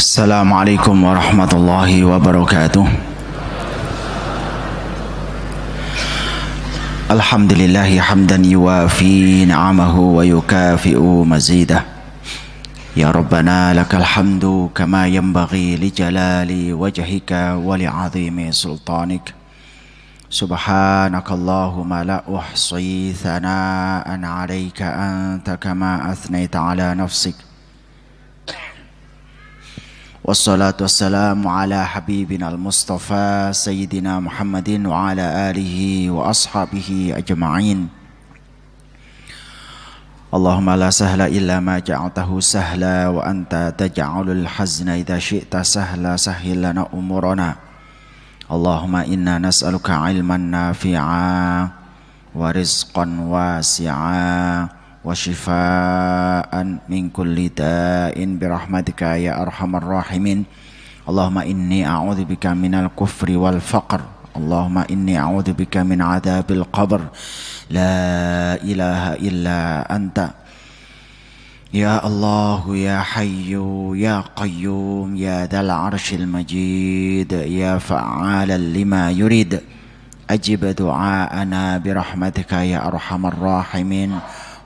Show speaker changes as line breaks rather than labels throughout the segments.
Assalamualaikum warahmatullahi wabarakatuh. Alhamdulillahi hamdan yuwafi ni'amahu wa yukafi'u mazidah. Ya Rabbana lakal hamdu kama yanbaghi li jalali wajhika wa li 'azimi sultanik. Subhanakallahumma la uhsi thana'an 'alaika anta kama athnaita 'ala nafsik. Wassalatu wassalamu ala habibina al-Mustafa Sayyidina Muhammadin wa ala alihi wa ashabihi ajma'in. Allahumma la sahla illa ma ja'altahu sahla wa anta taj'alul hazna idha syi'ta sahla sahhil lana umurana. Allahumma inna nas'aluka ilman nafi'a wa rizqan wasi'a wa shifaan min kulli da'in birahmatika ya arhamar rahimin. Allahumma inni a'udzubika minal kufri wal faqr. Allahumma inni a'udzubika min adzabil qabr. La ilaha illa anta. Ya Allah ya Hayyu ya Qayyum ya Dzal Arsyil Majid ya fa'alan lima yurid. Ajib du'aana birahmatika ya arhamar rahimin.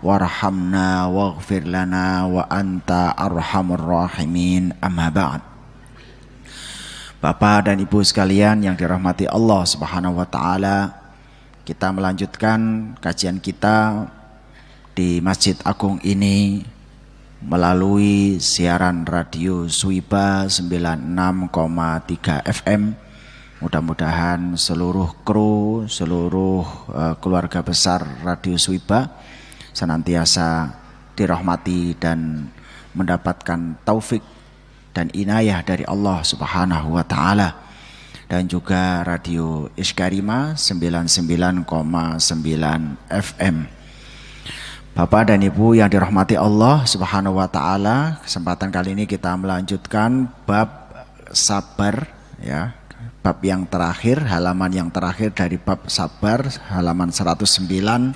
Warhamna waghfir lana wa anta arhamur rahimin. Amma ba'd. Bapak dan Ibu sekalian yang dirahmati Allah Subhanahu wa taala, kita melanjutkan kajian kita di Masjid Agung ini melalui siaran radio Swiba 96,3 FM. Mudah-mudahan seluruh kru, seluruh keluarga besar radio Swiba senantiasa dirahmati dan mendapatkan taufik dan inayah dari Allah Subhanahu wa taala, dan juga radio Iskarima 99,9 FM. Bapak dan Ibu yang dirahmati Allah Subhanahu wa taala, kesempatan kali ini kita melanjutkan bab sabar ya. Bab yang terakhir, halaman yang terakhir dari bab sabar, halaman 109.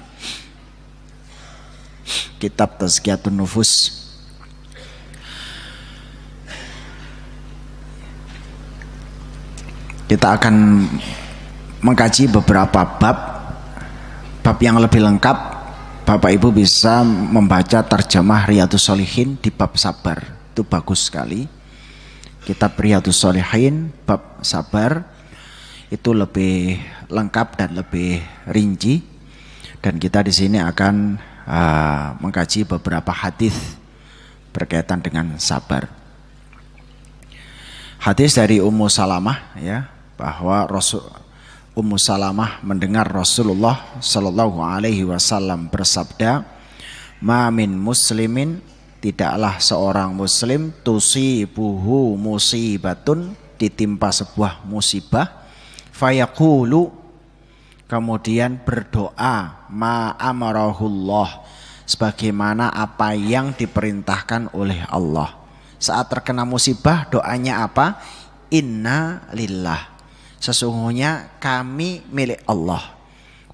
Kitab Tazkiyatun Nufus. Kita akan mengkaji beberapa bab yang lebih lengkap. Bapak Ibu bisa membaca terjemah Riyadhus Shalihin di bab sabar, itu bagus sekali. Kitab Riyadhus Shalihin bab sabar itu lebih lengkap dan lebih rinci, dan kita di sini akan mengkaji beberapa hadis berkaitan dengan sabar. Hadis dari Ummu Salamah ya, bahwa Ummu Salamah mendengar Rasulullah sallallahu alaihi wasallam bersabda, "Ma min muslimin, tidaklah seorang muslim tusibuhu musibatun, ditimpa sebuah musibah, fayaqulu, kemudian berdoa, ma amarahullah, sebagaimana apa yang diperintahkan oleh Allah. Saat terkena musibah doanya apa? Inna lillah, sesungguhnya kami milik Allah.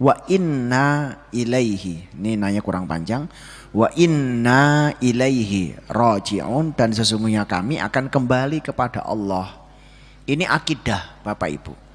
Wa inna ilaihi, ini nanya kurang panjang. Wa inna ilaihi raji'un, dan sesungguhnya kami akan kembali kepada Allah. Ini akidah Bapak Ibu.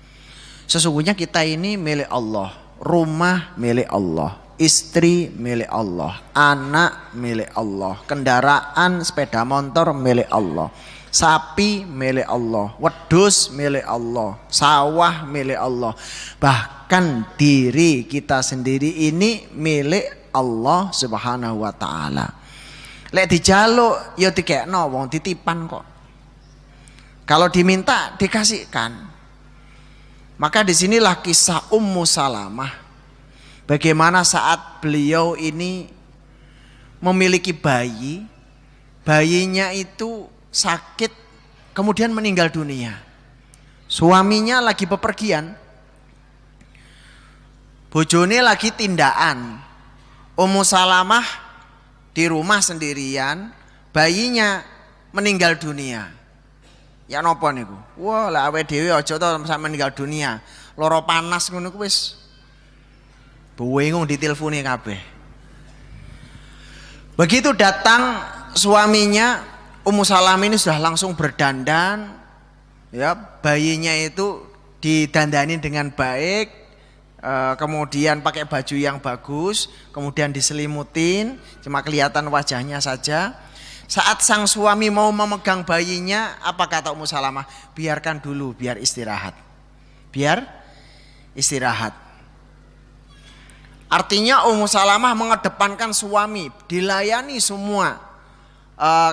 Sesungguhnya kita ini milik Allah, rumah milik Allah, istri milik Allah, anak milik Allah, kendaraan sepeda motor milik Allah, sapi milik Allah, wedhus milik Allah, sawah milik Allah. Bahkan diri kita sendiri ini milik Allah Subhanahu wa taala. Lek dijaluk ya dikekno, wong titipan kok. Kalau diminta dikasihkan. Maka disinilah kisah Ummu Salamah, bagaimana saat beliau ini memiliki bayi, bayinya itu sakit, kemudian meninggal dunia. Suaminya lagi bepergian, bojone lagi tindakan. Ummu Salamah di rumah sendirian, bayinya meninggal dunia. Ya napa niku? Wah, lah awake dhewe aja to sampe meninggal dunia. Lara panas ngono ku wis bingung diteleponi kabeh. Begitu datang suaminya, Ummu Salamah ini sudah langsung berdandan, ya, bayinya itu didandani dengan baik, kemudian pakai baju yang bagus, kemudian diselimutin, cuma kelihatan wajahnya saja. Saat sang suami mau memegang bayinya, apa kata Ummu Salamah? Biarkan dulu, biar istirahat. Biar istirahat. Artinya Ummu Salamah mengedepankan suami, dilayani semua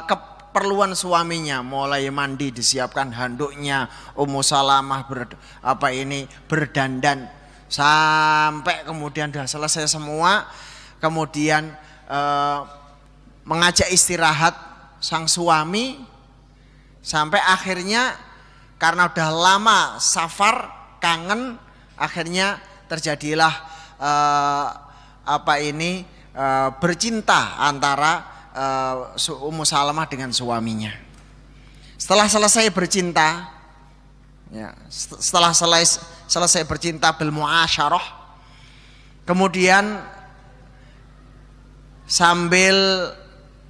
keperluan suaminya, mulai mandi disiapkan handuknya, Ummu Salamah berdandan sampai kemudian sudah selesai semua, kemudian mengajak istirahat sang suami sampai akhirnya karena udah lama safar, kangen, akhirnya terjadilah bercinta antara Ummu Salamah dengan suaminya. Setelah selesai bercinta, ya, setelah selesai bercinta bil muasyarah, kemudian sambil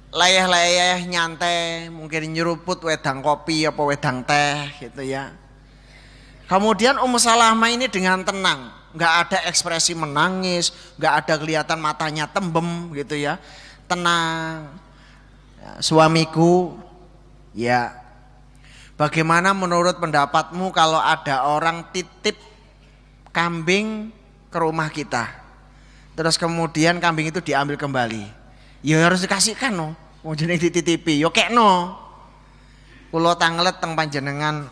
layah-layah nyantai, mungkin nyeruput wedang kopi apa wedang teh gitu ya. Kemudian Ummu Salamah ini dengan tenang, nggak ada ekspresi menangis, nggak ada kelihatan matanya tembem gitu ya, tenang. Ya, suamiku, ya, bagaimana menurut pendapatmu kalau ada orang titip kambing ke rumah kita, terus kemudian kambing itu diambil kembali? Ya harus dikasihkan no, mau jeneng dititipi, yo kek no. Kulo tanglet teng panjenengan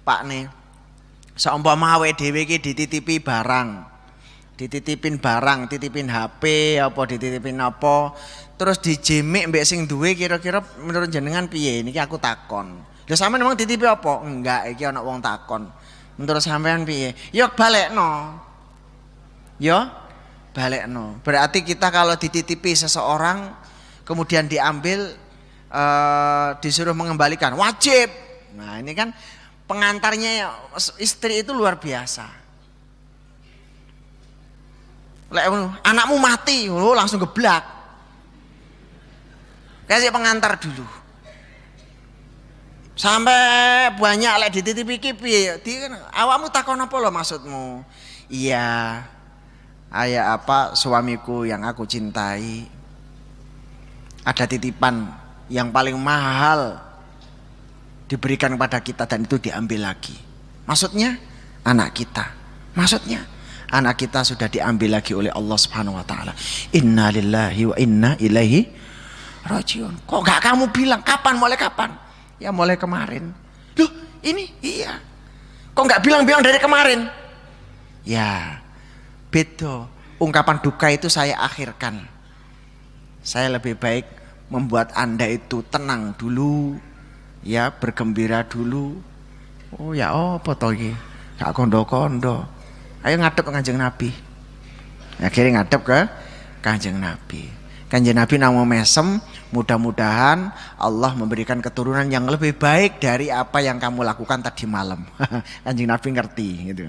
Pak nih. Saumpama awake dhewe iki dititipi barang, dititipin barang, titipin HP apa dititipin apa, terus dijemek mbek sing duwe, kira-kira menurut jenengan piye? Niki aku takon. Lha sampean memang dititipi apa? Enggak, iki ana wong takon. Menurut sampean piye? Ya balekno. Ya balekno. Berarti kita kalau dititipi seseorang kemudian diambil disuruh mengembalikan, wajib. Nah, ini kan pengantarnya istri itu luar biasa. Anakmu mati, langsung geblak. Kasih pengantar dulu. Sampai banyak lek dititipi iki piye? Awakmu takon apa lo maksudmu? Iya. Ayah apa suamiku yang aku cintai. Ada titipan yang paling mahal diberikan kepada kita dan itu diambil lagi. Maksudnya anak kita. Maksudnya anak kita sudah diambil lagi oleh Allah Subhanahu wa taala. Inna lillahi wa inna ilaihi rajiun. Kok gak kamu bilang kapan, mulai kapan? Ya mulai kemarin. Loh, ini iya. Kok gak bilang-bilang dari kemarin? Ya, beda. Ungkapan duka itu saya akhirkan. Saya lebih baik membuat Anda itu tenang dulu. Ya, bergembira dulu. Oh ya, apa toh iki? Gak kondo-kondo. Ayo ngadep ke Kanjeng Nabi. Akhirnya ngadep ke Kanjeng Nabi. Kanjeng Nabi namo mesem, mudah-mudahan Allah memberikan keturunan yang lebih baik dari apa yang kamu lakukan tadi malam. Kanjeng Nabi ngerti gitu.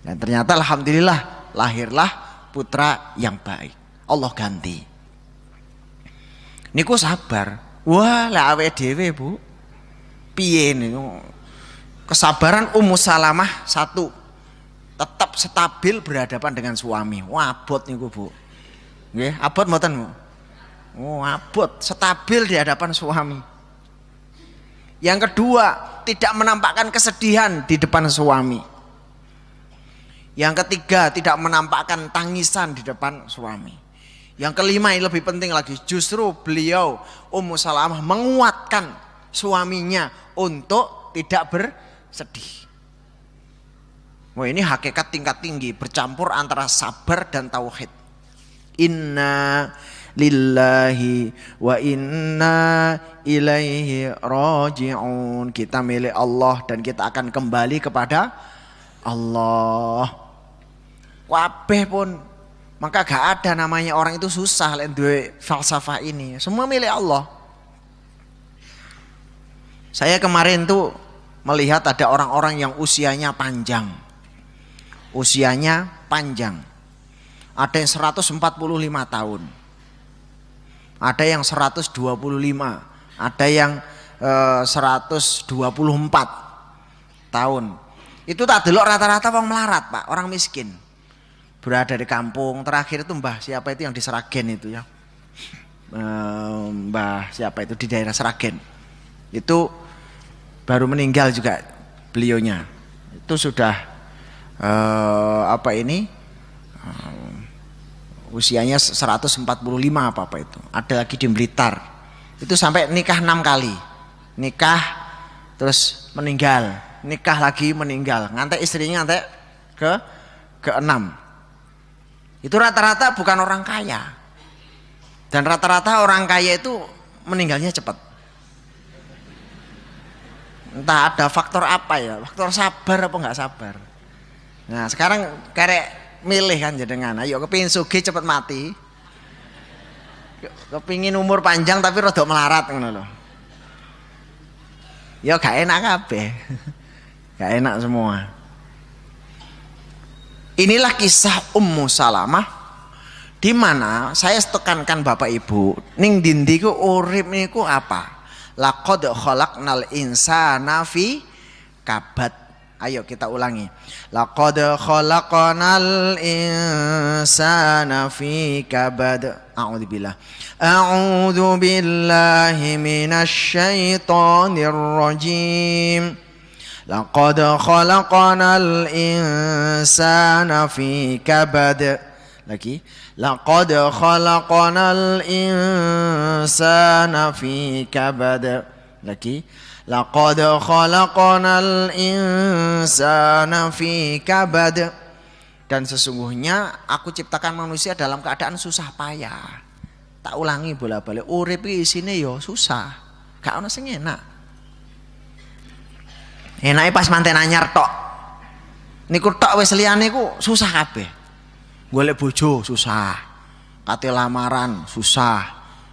Dan ternyata alhamdulillah lahirlah putra yang baik. Allah ganti. Niku sabar. Wah, lah awake dhewe, Bu. Piye niku? Kesabaran Ummu Salamah satu, tetap stabil berhadapan dengan suami. Wah, abot niku, Bu. Nggih, abot mboten, Bu? Oh, abot, stabil di hadapan suami. Yang kedua, tidak menampakkan kesedihan di depan suami. Yang ketiga, tidak menampakkan tangisan di depan suami. Yang kelima, yang lebih penting lagi, justru beliau Ummu Salamah menguatkan suaminya untuk tidak bersedih. Wah, ini hakikat tingkat tinggi, bercampur antara sabar dan tauhid. Inna lillahi wa inna ilaihi raji'un. Kita milik Allah dan kita akan kembali kepada Allah. Kabeh pun, maka gak ada namanya orang itu susah lek duwe falsafah ini. Semua milik Allah. Saya kemarin tuh melihat ada orang-orang yang usianya panjang. Usianya panjang. Ada yang 145 tahun. ada yang 125, ada yang 124 tahun. Itu tak delok rata-rata wong melarat, Pak, orang miskin. Berada di kampung. Terakhir itu Mbah siapa itu yang di Seragen itu ya. Mbah siapa itu di daerah Seragen. Itu baru meninggal juga beliaunya. Itu sudah usianya 145 apa itu. Ada lagi di Blitar. Itu sampai nikah 6 kali. Nikah terus meninggal, nikah lagi meninggal, ngantek istrinya ngantek ke-6. Itu rata-rata bukan orang kaya. Dan rata-rata orang kaya itu meninggalnya cepat. Entah ada faktor apa ya, faktor sabar apa enggak sabar. Nah, sekarang karek milih kan jenengan, ayo kepingin sugih cepet mati. Kepingin umur panjang tapi rada melarat ngono lho. Ya gak enak kabeh. Gak enak semua. Inilah kisah Ummu Salamah di mana saya tekankan Bapak Ibu, ning dindi ku urip niku apa? Laqad khalaqnal insana fi kabad. Ayo kita ulangi. Laqad khalaqnal insana fi kabad. A'udzubillah. A'udzu billahi minasy syaithanir rajim. Laqad khalaqnal insana fi kabad. Lagi. Laqad khalaqnal insana fi kabad. Lagi. Laqad khalaqnal insana fi kabad. Dan sesungguhnya aku ciptakan manusia dalam keadaan susah payah. Tak ulangi bola-balik, urip iki isine ya susah. Gak ono sing enak. Enake pas manten anyar tok. Niku tok wis liyane ku susah kabeh. Golek bojo susah. Kate lamaran susah.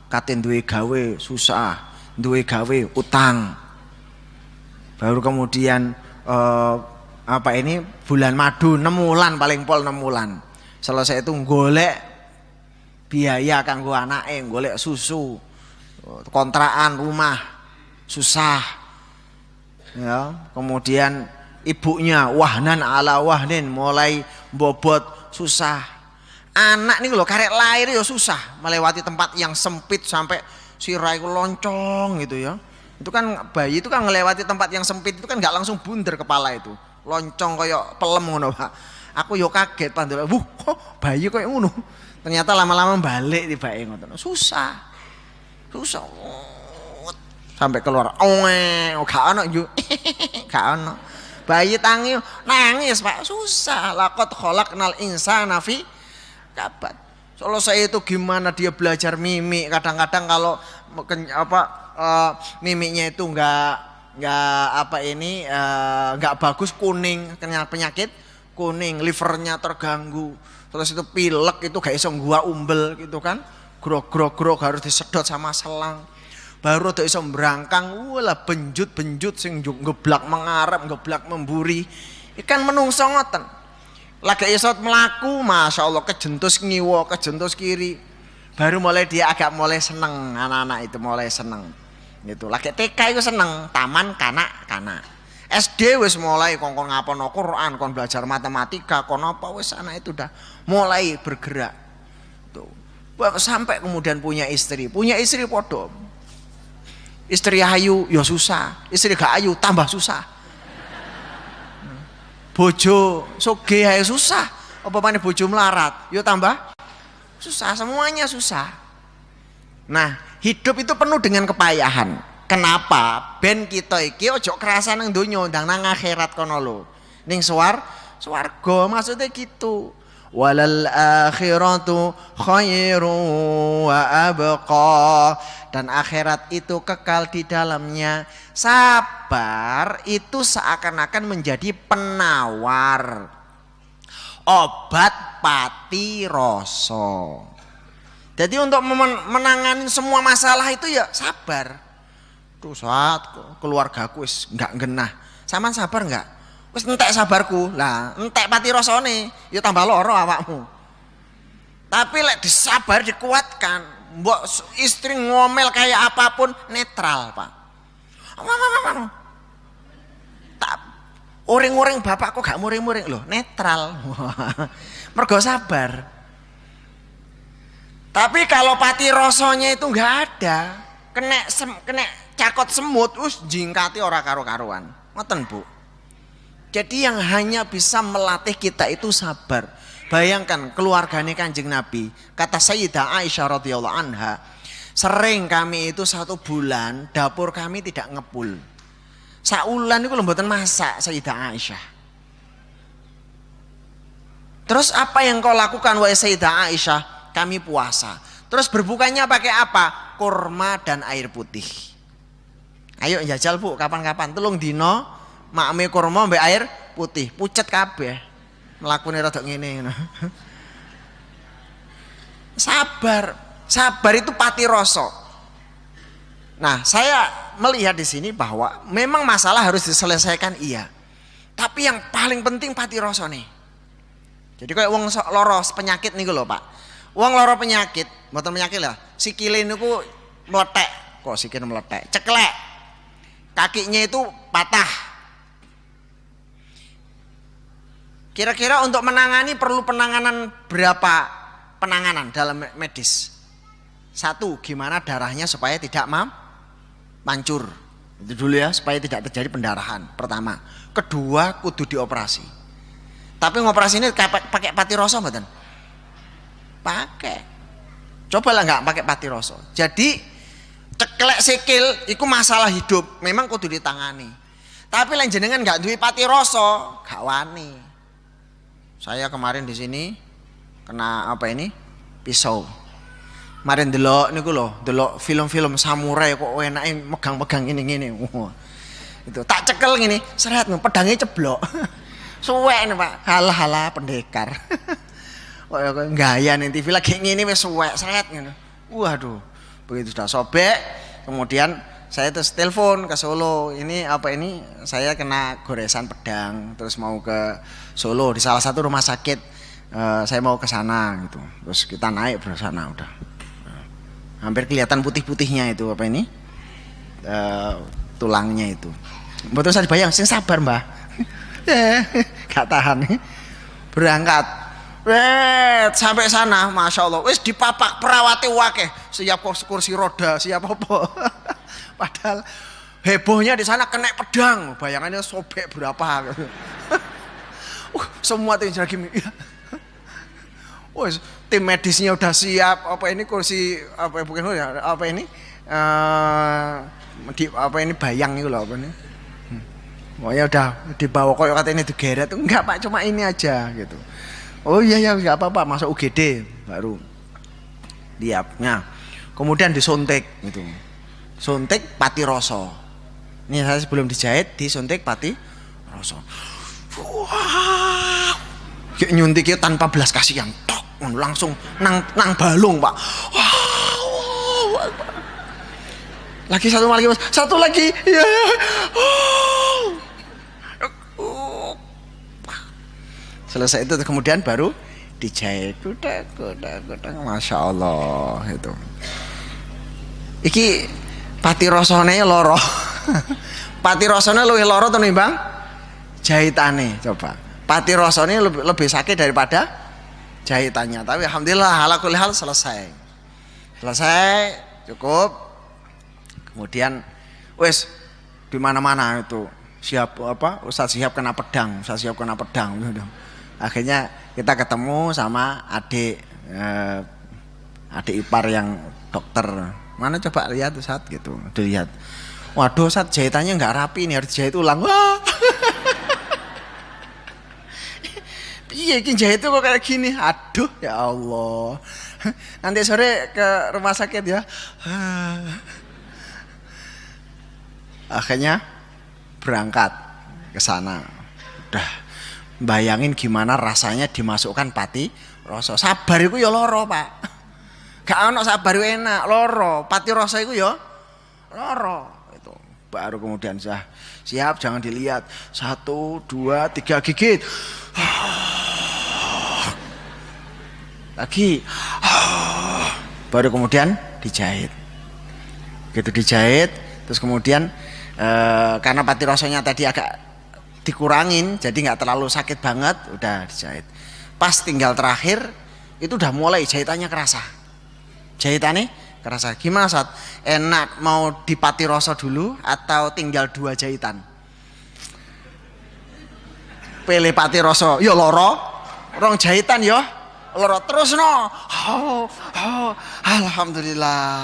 Kate duwe gawe susah. Duwe gawe utang. Baru kemudian bulan madu 6 wulan paling pol 6 wulan. Selesai itu golek biaya kanggo anake, golek susu, kontrakan rumah susah. Ya, kemudian ibunya wahnan ala wahnin mulai bobot susah. Anak nih lho karek lahir ya susah, melewati tempat yang sempit sampai sirah iku loncong gitu ya. Itu kan bayi itu kan melewati tempat yang sempit itu kan nggak langsung bundar kepala itu. Loncong koyo pelem ngono, Pak. Aku yo kaget pandol. Kok bayi koyo ngono. Ternyata lama-lama balik tibake ngoten. Susah. Susah. Sampai keluar. Gak ono yo. Gak ono. Bayi tangi nangis, Pak. Susah. Laqad khalaqnal insana fi kabad. Selesai itu gimana dia belajar mimik. Kadang-kadang kalau mimiknya itu nggak bagus, kuning, kena penyakit kuning, livernya terganggu, terus itu pilek, itu gak iso gua umbel gitu kan, grog harus disedot sama selang, baru tuh iso berangkang, wala benjut sing ngeblak mengarep, ngeblak memburi, ikan menungso ngoten, lagi iso melaku, masya Allah kejentus ngiwo, kejentus kiri, baru mulai dia agak mulai seneng, anak-anak itu mulai seneng. Gitu. Lagi TK itu seneng, taman kanak. SD wis mulai kon ngapono Quran, kon belajar matematika, kon apa wis anak itu udah mulai bergerak. Tuh. Sampai kemudian punya istri podo. Istri ayu ya susah, istri gak ayu tambah susah. Bojo sugih ae susah, apa maneh bojo melarat, ya tambah susah, semuanya susah. Nah, hidup itu penuh dengan kepayahan. Kenapa? Ben kita iki ojo kerasa nang donya, ndang nang akhirat kono lho. Ning swarga maksudnya gitu. Walal akhiratu khairu wa abqa. Dan akhirat itu kekal di dalamnya. Sabar itu seakan-akan menjadi penawar obat pati rasa. Jadi untuk menangani semua masalah itu ya sabar. Tuh saat keluargaku wis enggak genah. Sampean sabar enggak? Wis entek sabarku. Lah, entek pati rasane, ya tambah lara awakmu. Tapi lek disabar dikuatkan, mbok istri ngomel kayak apapun netral, Pak. Tak uring-uring bapak kok gak muring-muring loh, netral. Mergo sabar. Tapi kalau pati rasanya itu nggak ada, kena cakot semut, jingkati ora karo-karuan. Ngoten, Bu. Jadi yang hanya bisa melatih kita itu sabar. Bayangkan keluarganya Kanjeng Nabi, kata Sayyidah Aisyah radhiyallahu anha, sering kami itu 1 bulan dapur kami tidak ngepul. Saulan itu mboten masak Sayyidah Aisyah. Terus apa yang kau lakukan wahai Sayyidah Aisyah? Kami puasa. Terus berbukanya pakai apa? Kurma dan air putih. Ayo jajal Bu, kapan-kapan 3 dino makme kurma mbek air putih, pucet kabeh. Mlakune rada ngene ngono. Sabar itu pati rasa. Nah, saya melihat di sini bahwa memang masalah harus diselesaikan iya. Tapi yang paling penting pati rasa nih. Jadi kayak wong loro penyakit niku lho, Pak. Wong loro penyakit, mboten penyakit lah. Sikile niku meletek, kok sikile meletek, ceklek. Kakinya itu patah. Kira-kira untuk menangani perlu penanganan berapa penanganan dalam medis? 1, gimana darahnya supaya tidak mancur. Itu dulu ya, supaya tidak terjadi pendarahan. Pertama. Kedua, kudu dioperasi. Tapi ngoperasi ini pakai pati rasa mboten? Pakai. Cobalah nggak pakai pati rasa. Jadi ceklek sikil itu masalah hidup, memang kudu ditangani. Tapi lain jenengan nggak duwe pati rasa, gak wani. Saya kemarin di sini kena apa ini? Pisau. Kemarin delok niku lho, delok film-film samurai kok enake megang-megang ngene-ngene. Itu tak cekel ngene, seret pedangnya ceblok. Suwek nih Pak, halah pendekar. Kok gaya nih TV lagi ngene wis suwek seret ngono. Waduh, begitu sudah sobek, kemudian saya terus telepon ke Solo. Ini apa ini? Saya kena goresan pedang, terus mau ke Solo di salah satu rumah sakit. Saya mau ke sana gitu. Terus kita naik ke sana udah. Hampir kelihatan putih-putihnya itu apa ini? Tulangnya itu. Betul saya bayang, sing sabar Mbah. Gak tahan. Berangkat. Sampai sana, masya Allah. Wis dipapak perawati wakeh. Siap kursi roda, siap apa? Padahal hebohnya di sana kena pedang. Bayangannya sobek berapa? Semua tim lagi. Tim medisnya udah siap. Apa ini kursi apa bukan apa ini? Apa ini bayang itu loh apa ini? Ya udah dibawa koyo kata ini digeret. Enggak Pak, cuma ini aja gitu. Oh iya ya enggak apa-apa, masuk UGD baru. Liapnya. Kemudian disuntik gitu. Suntik pati rasa. Ini saya sebelum dijahit disuntik pati rasa. Wah. Kayak nyuntiknya tanpa belas kasihan. Tok, langsung nang balung, Pak. Wow. Lagi satu lagi. Ya. Selesai itu kemudian baru dijahit. Udah. Masya Allah itu. Iki pati rasane loro. Pati rasane luwih loro to nimbang jahitane. Coba. Pati rasane lebih sakit daripada jahitannya. Tapi alhamdulillah ala kulli hal selesai. Cukup. Kemudian wis di mana-mana itu siap apa? Ustaz siap kena pedang. Akhirnya kita ketemu sama adik ipar yang dokter. Mana coba lihat Ustaz gitu. Dilihat. Waduh Ustaz jahitannya enggak rapi nih, harus jahit ulang. Wah. Piye iki jahit kok kayak gini? Aduh ya Allah. Nanti sore ke rumah sakit ya. Akhirnya berangkat ke sana. Udah bayangin gimana rasanya dimasukkan pati rasa. Sabar iku ya loro, Pak. Gak ono sabar enak, loro. Pati rasa iku ya loro. Itu baru kemudian siap jangan dilihat. 1, 2, 3 gigit. Lagi. Baru kemudian dijahit. Gitu dijahit, terus kemudian karena patirosonya tadi agak dikurangin, jadi nggak terlalu sakit banget, udah dijahit. Pas tinggal terakhir itu udah mulai jahitannya kerasa. Jahitannya kerasa. Gimana saat enak mau dipatiroso dulu atau tinggal 2 jahitan? Pilih patiroso, yo loro, rong jahitan yo loro terus no. Alhamdulillah.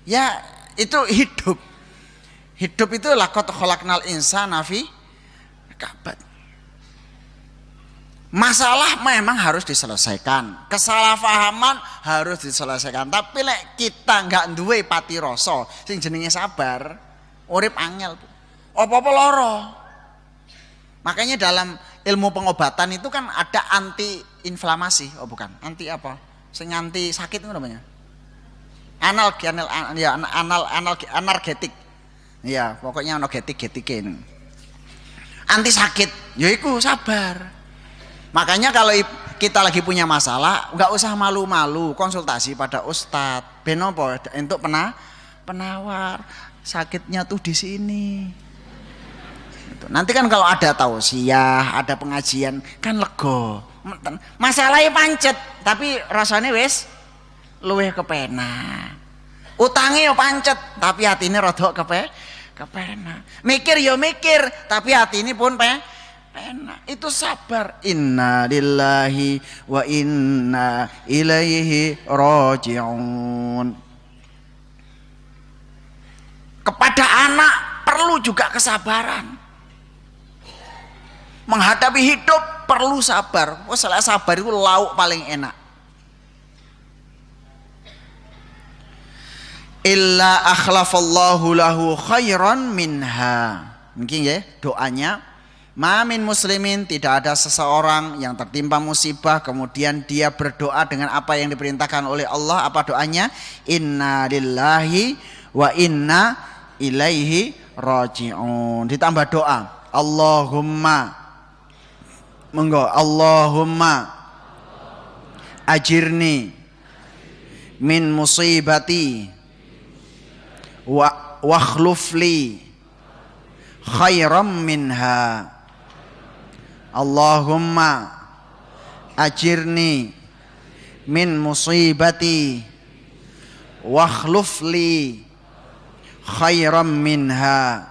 Ya itu hidup. Hidup itu laqad khalaqnal insana fi kabad. Masalah memang harus diselesaikan, kesalahpahaman harus diselesaikan. Tapi lek kita nggak duwe patiroso, sing jenenge sabar, urip angel. Apa-apa loro. Makanya dalam ilmu pengobatan itu kan ada anti inflamasi, oh bukan, anti apa? Sing anti sakit itu namanya. Analgetik. Ya, pokoknya analgetik-getikin. Anti sakit, yaiku sabar. Makanya kalau kita lagi punya masalah, nggak usah malu-malu, konsultasi pada ustadz. Benopo untuk penawar, sakitnya tuh di sini. Nanti kan kalau ada tausiah, ada pengajian, kan lego. Masalahnya pancet, tapi rasanya wes luweh kepena. Utangnya yo pancet, tapi hatinya rodok kepena. Mikir yo mikir, tapi hati ini pun pena. Itu sabar. Inna lillahi wa inna ilaihi raji'un. Kepada anak perlu juga kesabaran. Menghadapi hidup perlu sabar. Soalnya sabar itu lauk paling enak. Illa akhlafallahu lahu khairan minha. Mungkin ya doanya. Ma min muslimin, tidak ada seseorang yang tertimpa musibah kemudian dia berdoa dengan apa yang diperintahkan oleh Allah. Apa doanya? Inna lillahi wa inna ilaihi raji'un. Ditambah doa, Allahumma ajirni min musibati wa akhlufli khairam minha. Allahumma ajirni min musibati wa akhlufli khairam minha.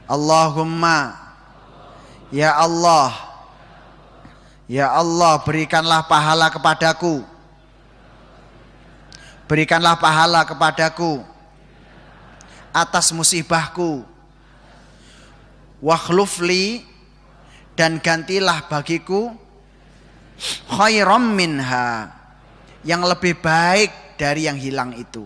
Allahumma ya Allah, ya Allah, berikanlah pahala kepadaku, berikanlah pahala kepadaku atas musibahku, wakhlufli, dan gantilah bagiku khairam minha, yang lebih baik dari yang hilang itu.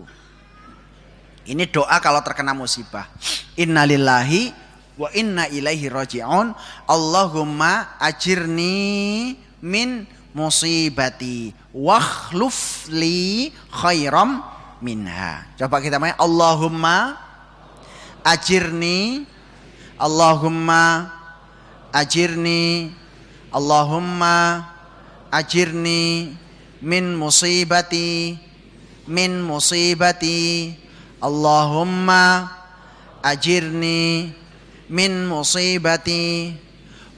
Ini doa kalau terkena musibah. Innalillahi wa inna ilaihi raji'un. Allahumma ajirni min musibati wakhlufli khairam minha. Coba kita main. Allahumma ajirni, Allahumma ajirni, Allahumma ajirni min musibati, Allahumma ajirni min musibati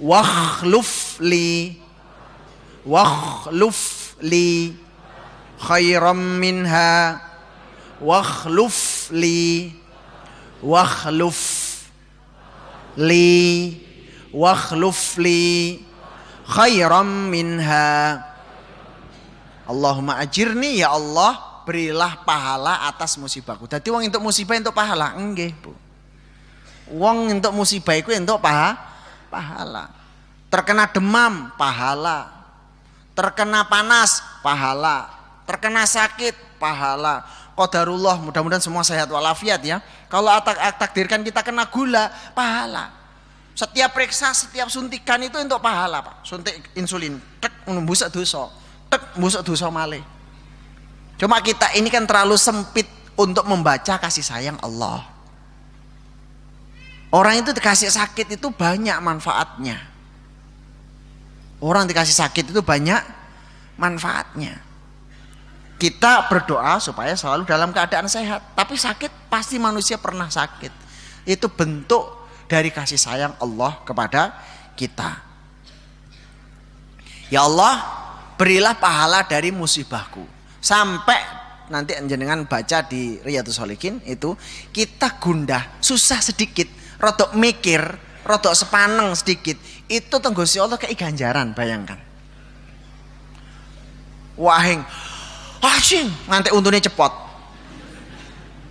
wakhlufli khairam minha, wakhlufli khairam minha. Allahumma ajirni, ya Allah berilah pahala atas musibahku. Dadi wong entuk musibah entuk pahala, nggih Bu. Wong entuk musibah iku entuk pahala. Terkena demam pahala, terkena panas pahala, terkena sakit pahala. Qadarullah, mudah-mudahan semua sehat walafiat ya. Kalau takdirkan kita kena gula, pahala. Setiap periksa, setiap suntikan itu untuk pahala Pak. Suntik insulin, tek mbusek dosa, tek mbusek dosa malih. Cuma kita ini kan terlalu sempit untuk membaca kasih sayang Allah. Orang itu dikasih sakit itu banyak manfaatnya. Orang dikasih sakit itu banyak manfaatnya. Kita berdoa supaya selalu dalam keadaan sehat. Tapi sakit, pasti manusia pernah sakit. Itu bentuk dari kasih sayang Allah kepada kita. Ya Allah, berilah pahala dari musibahku. Sampai nanti jenengan baca di Riyadhus Shalihin itu, kita gundah, susah sedikit, rodok mikir, rodok sepaneng sedikit, itu tenggosi Allah kei ganjaran, bayangkan. Wahing asing nganti untune cepot.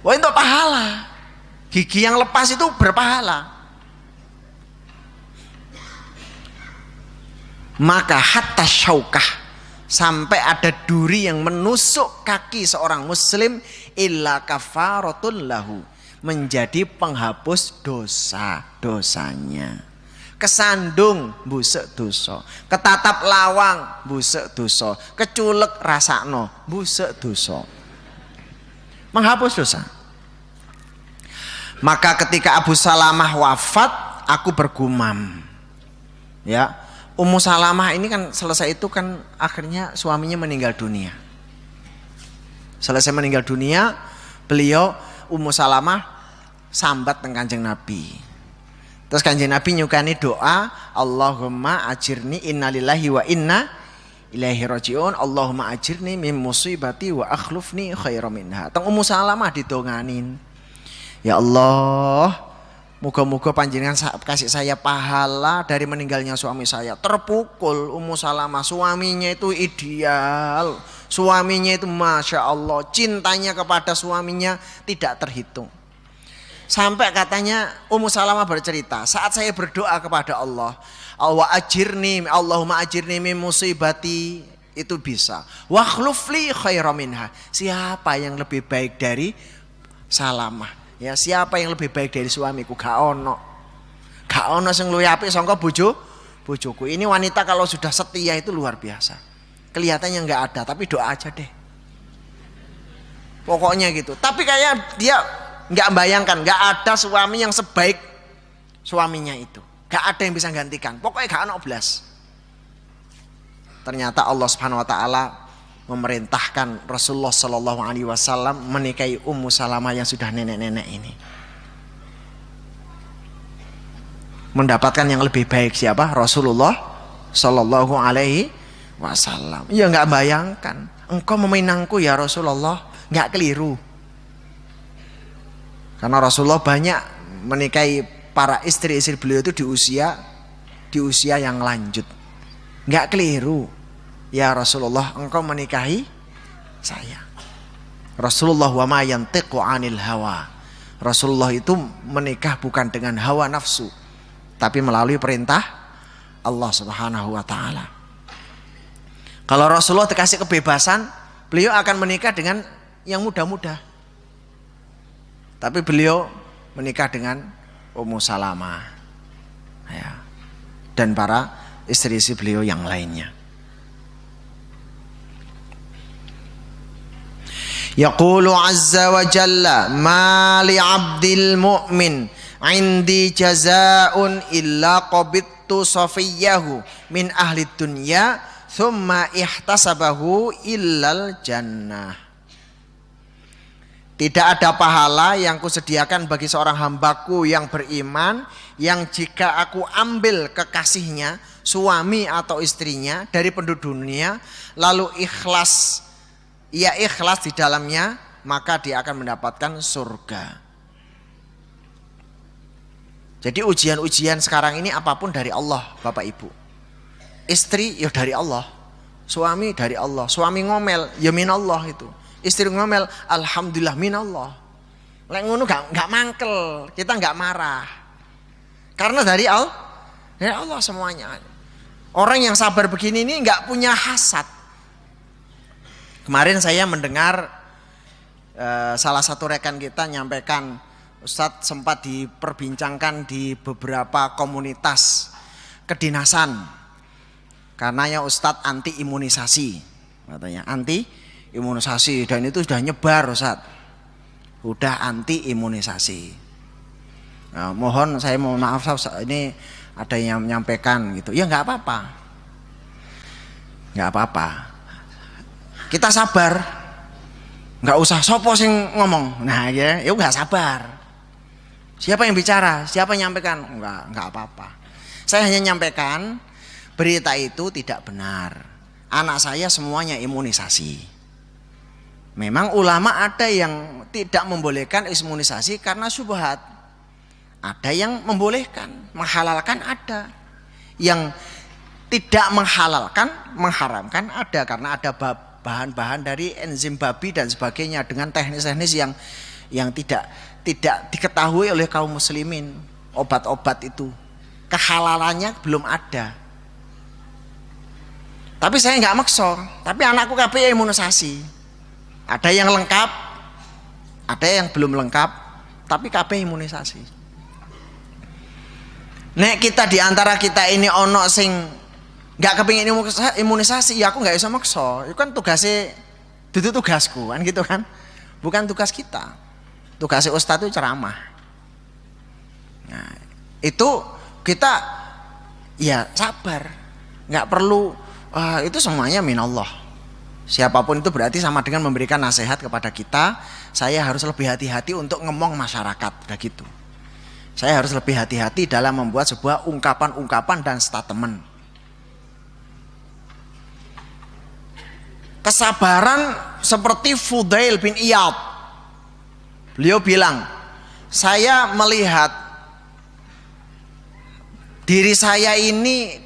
Wah, itu pahala. Gigi yang lepas itu berpahala. Maka hatta syaukah, sampai ada duri yang menusuk kaki seorang muslim, illa kafaratun lahu, menjadi penghapus dosa-dosanya. Kesandung busek dosa, ketatap lawang busek dosa, keculek rasakno busek dosa. Menghapus dosa. Maka ketika Abu Salamah wafat, aku bergumam. Ya, Ummu Salamah ini kan selesai itu kan akhirnya suaminya meninggal dunia. Selesai meninggal dunia, beliau Ummu Salamah sambat teng Kanjeng Nabi. Terus Kanjeng Nabi nyukani doa, Allahumma ajirni innalillahi wa inna ilaihi rajiun, Allahumma ajirni min musibati wa akhlufni khairan minha. Teng Ummu Salamah didonganin. Ya Allah, moga-moga panjenengan kasih saya pahala dari meninggalnya suami saya. Terpukul Ummu Salamah, suaminya itu ideal. Suaminya itu Masya Allah, cintanya kepada suaminya tidak terhitung. Sampai katanya Ummu Salamah bercerita, saat saya berdoa kepada Allah, Allahumma ajirni min musibati, itu bisa. Wa khlufli khairan minha. Siapa yang lebih baik dari Salamah? Ya, siapa yang lebih baik dari suamiku? Gak ono. Gak ono sing luwih apik sangka bojoku. Ini wanita kalau sudah setia itu luar biasa. Kelihatannya nggak ada, tapi doa aja deh. Pokoknya gitu. Tapi kayak dia nggak bayangkan, nggak ada suami yang sebaik suaminya itu. Nggak ada yang bisa gantikan. Pokoknya gak ono blas. Ternyata Allah Subhanahu Wa Taala memerintahkan Rasulullah Shallallahu Alaihi Wasallam menikahi Ummu Salamah yang sudah nenek-nenek ini. Mendapatkan yang lebih baik siapa? Rasulullah Shallallahu Alaihi Wasallam. Ya nggak bayangkan. Engkau meminangku ya Rasulullah, nggak keliru. Karena Rasulullah banyak menikahi para istri-istri beliau itu di usia yang lanjut. Nggak keliru. Ya Rasulullah, engkau menikahi saya. Rasulullah wa ma yantiqu anil hawa. Rasulullah itu menikah bukan dengan hawa nafsu, tapi melalui perintah Allah Subhanahu wa taala. Kalau Rasulullah dikasih kebebasan, beliau akan menikah dengan yang muda-muda. Tapi beliau menikah dengan Ummu Salamah, ya, dan para istri-istri beliau yang lainnya. Yaqulu azza wa jalla ma li 'abdil mu'min 'indi jazaa'un illa qabittu safiyahu min ahli dunya thumma ihtasabahu illal jannah. Tidak ada pahala yang kusediakan bagi seorang hambaku yang beriman, yang jika aku ambil kekasihnya, suami atau istrinya dari penduduk dunia, lalu ia ikhlas di dalamnya, maka dia akan mendapatkan surga. Jadi ujian-ujian sekarang ini apapun dari Allah, Bapak Ibu. Istri ya dari Allah, suami dari Allah, suami ngomel ya minallah itu. Istri ngomel, alhamdulillah minallah. Lek ngono gak mangkel, kita gak marah. Karena dari Allah semuanya. Orang yang sabar begini ini gak punya hasad. Kemarin saya mendengar salah satu rekan kita nyampaikan, Ustadz sempat diperbincangkan di beberapa komunitas kedinasan. Karena ya Ustadz anti imunisasi, katanya anti imunisasi, dan itu sudah nyebar Ustaz, udah anti imunisasi. Nah, mohon maaf ini ada yang menyampaikan gitu, ya nggak apa-apa, kita sabar, Nggak usah sopo sing ngomong. Nah ya nggak sabar. Siapa yang bicara? Siapa yang nyampaikan? Enggak apa-apa. Saya hanya nyampaikan berita itu tidak benar. Anak saya semuanya imunisasi. Memang ulama ada yang tidak membolehkan imunisasi karena syubhat. Ada yang membolehkan, menghalalkan ada. Yang tidak menghalalkan, mengharamkan ada karena ada bahan-bahan dari enzim babi dan sebagainya dengan teknis-teknis yang tidak diketahui oleh kaum muslimin. Obat-obat itu kehalalannya belum ada. Tapi saya nggak maksa. Tapi anakku kabeh imunisasi. Ada yang lengkap, ada yang belum lengkap, tapi kabeh imunisasi. Nek kita diantara kita ini ono sing nggak kepingin imunisasi, ya aku nggak bisa maksa. Itu kan tugasnya, itu tugasku kan gitu kan, bukan tugas kita. Tugasnya ustadz itu ceramah. Nah, itu kita ya sabar, nggak perlu itu semuanya minallah. Siapapun itu berarti sama dengan memberikan nasihat kepada kita. Saya harus lebih hati-hati untuk ngomong masyarakat, udah gitu. Saya harus lebih hati-hati dalam membuat sebuah ungkapan-ungkapan dan statement. Kesabaran seperti Fudail bin Iyad. Beliau bilang, saya melihat diri saya ini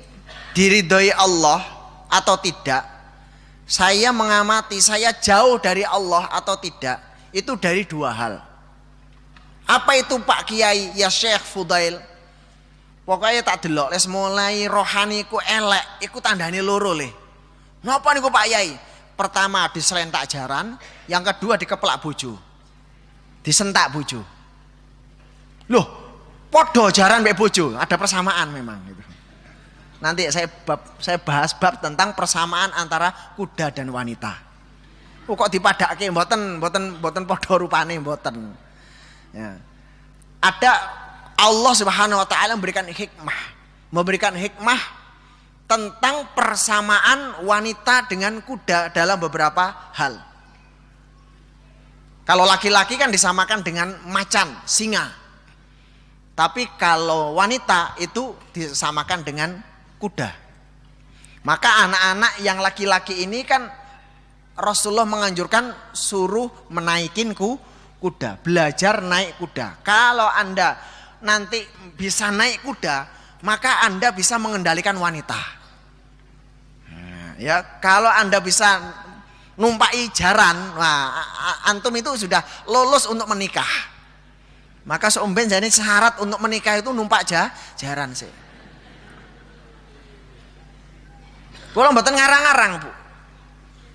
diridhoi Allah atau tidak. Saya mengamati saya jauh dari Allah atau tidak. Itu dari dua hal. Apa itu Pak Kiai? Ya Syekh Fudail. Pokoknya tak delok les mulai rohani ku elek, iku tandane loro le. Napa niku Pak Kiai? Pertama diselentak jaran, yang kedua dikeplak bojo. Disentak bojo. Loh, podo jaran mbek bojo, ada persamaan memang gitu. Nanti saya bahas bab tentang persamaan antara kuda dan wanita. Kok dipadake mboten podo rupane mboten. Ya. Ada Allah Subhanahu wa taala memberikan hikmah tentang persamaan wanita dengan kuda dalam beberapa hal. Kalau laki-laki kan disamakan dengan macan, singa. Tapi kalau wanita itu disamakan dengan kuda. Maka anak-anak yang laki-laki ini kan Rasulullah menganjurkan suruh menaikin kuda, belajar naik kuda. Kalau Anda nanti bisa naik kuda, maka Anda bisa mengendalikan wanita. Nah, ya, kalau Anda bisa numpai jaran, nah, antum itu sudah lolos untuk menikah. Maka seumben jadi syarat untuk menikah itu numpak jaran sih. Kalau mboten ngarang-ngarang Bu.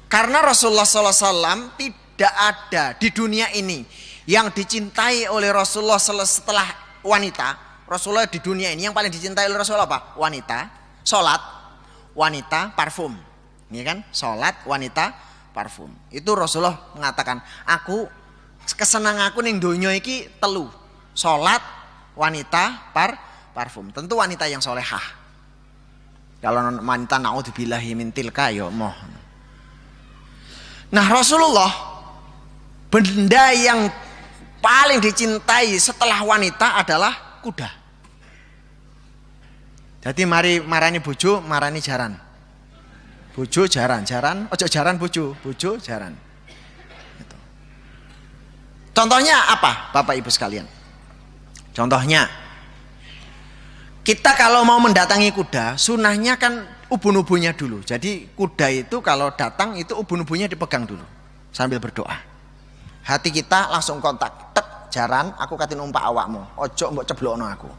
Karena Rasulullah SAW tidak ada di dunia ini yang dicintai oleh Rasulullah setelah wanita. Rasulullah di dunia ini yang paling dicintai oleh Rasulullah apa? Wanita, sholat, wanita, parfum. Ini kan, sholat, wanita, parfum. Itu Rasulullah mengatakan, aku kesenang aku ning donya iki telu. Salat, wanita, parfum. Tentu wanita yang solehah. Kalau wanita naudzubillahi min tilka ya moh. Nah, Rasulullah benda yang paling dicintai setelah wanita adalah kuda. Jadi mari marani bojo, marani jaran. Bojo jaran, ojo jaran bojo jaran. Gitu. Contohnya apa Bapak Ibu sekalian? Contohnya kita kalau mau mendatangi kuda, sunahnya kan ubun-ubunnya dulu. Jadi kuda itu kalau datang itu ubun-ubunnya dipegang dulu sambil berdoa. Hati kita langsung kontak, tek jaran, aku katin numpak awakmu, ojo mbok ceblokno aku.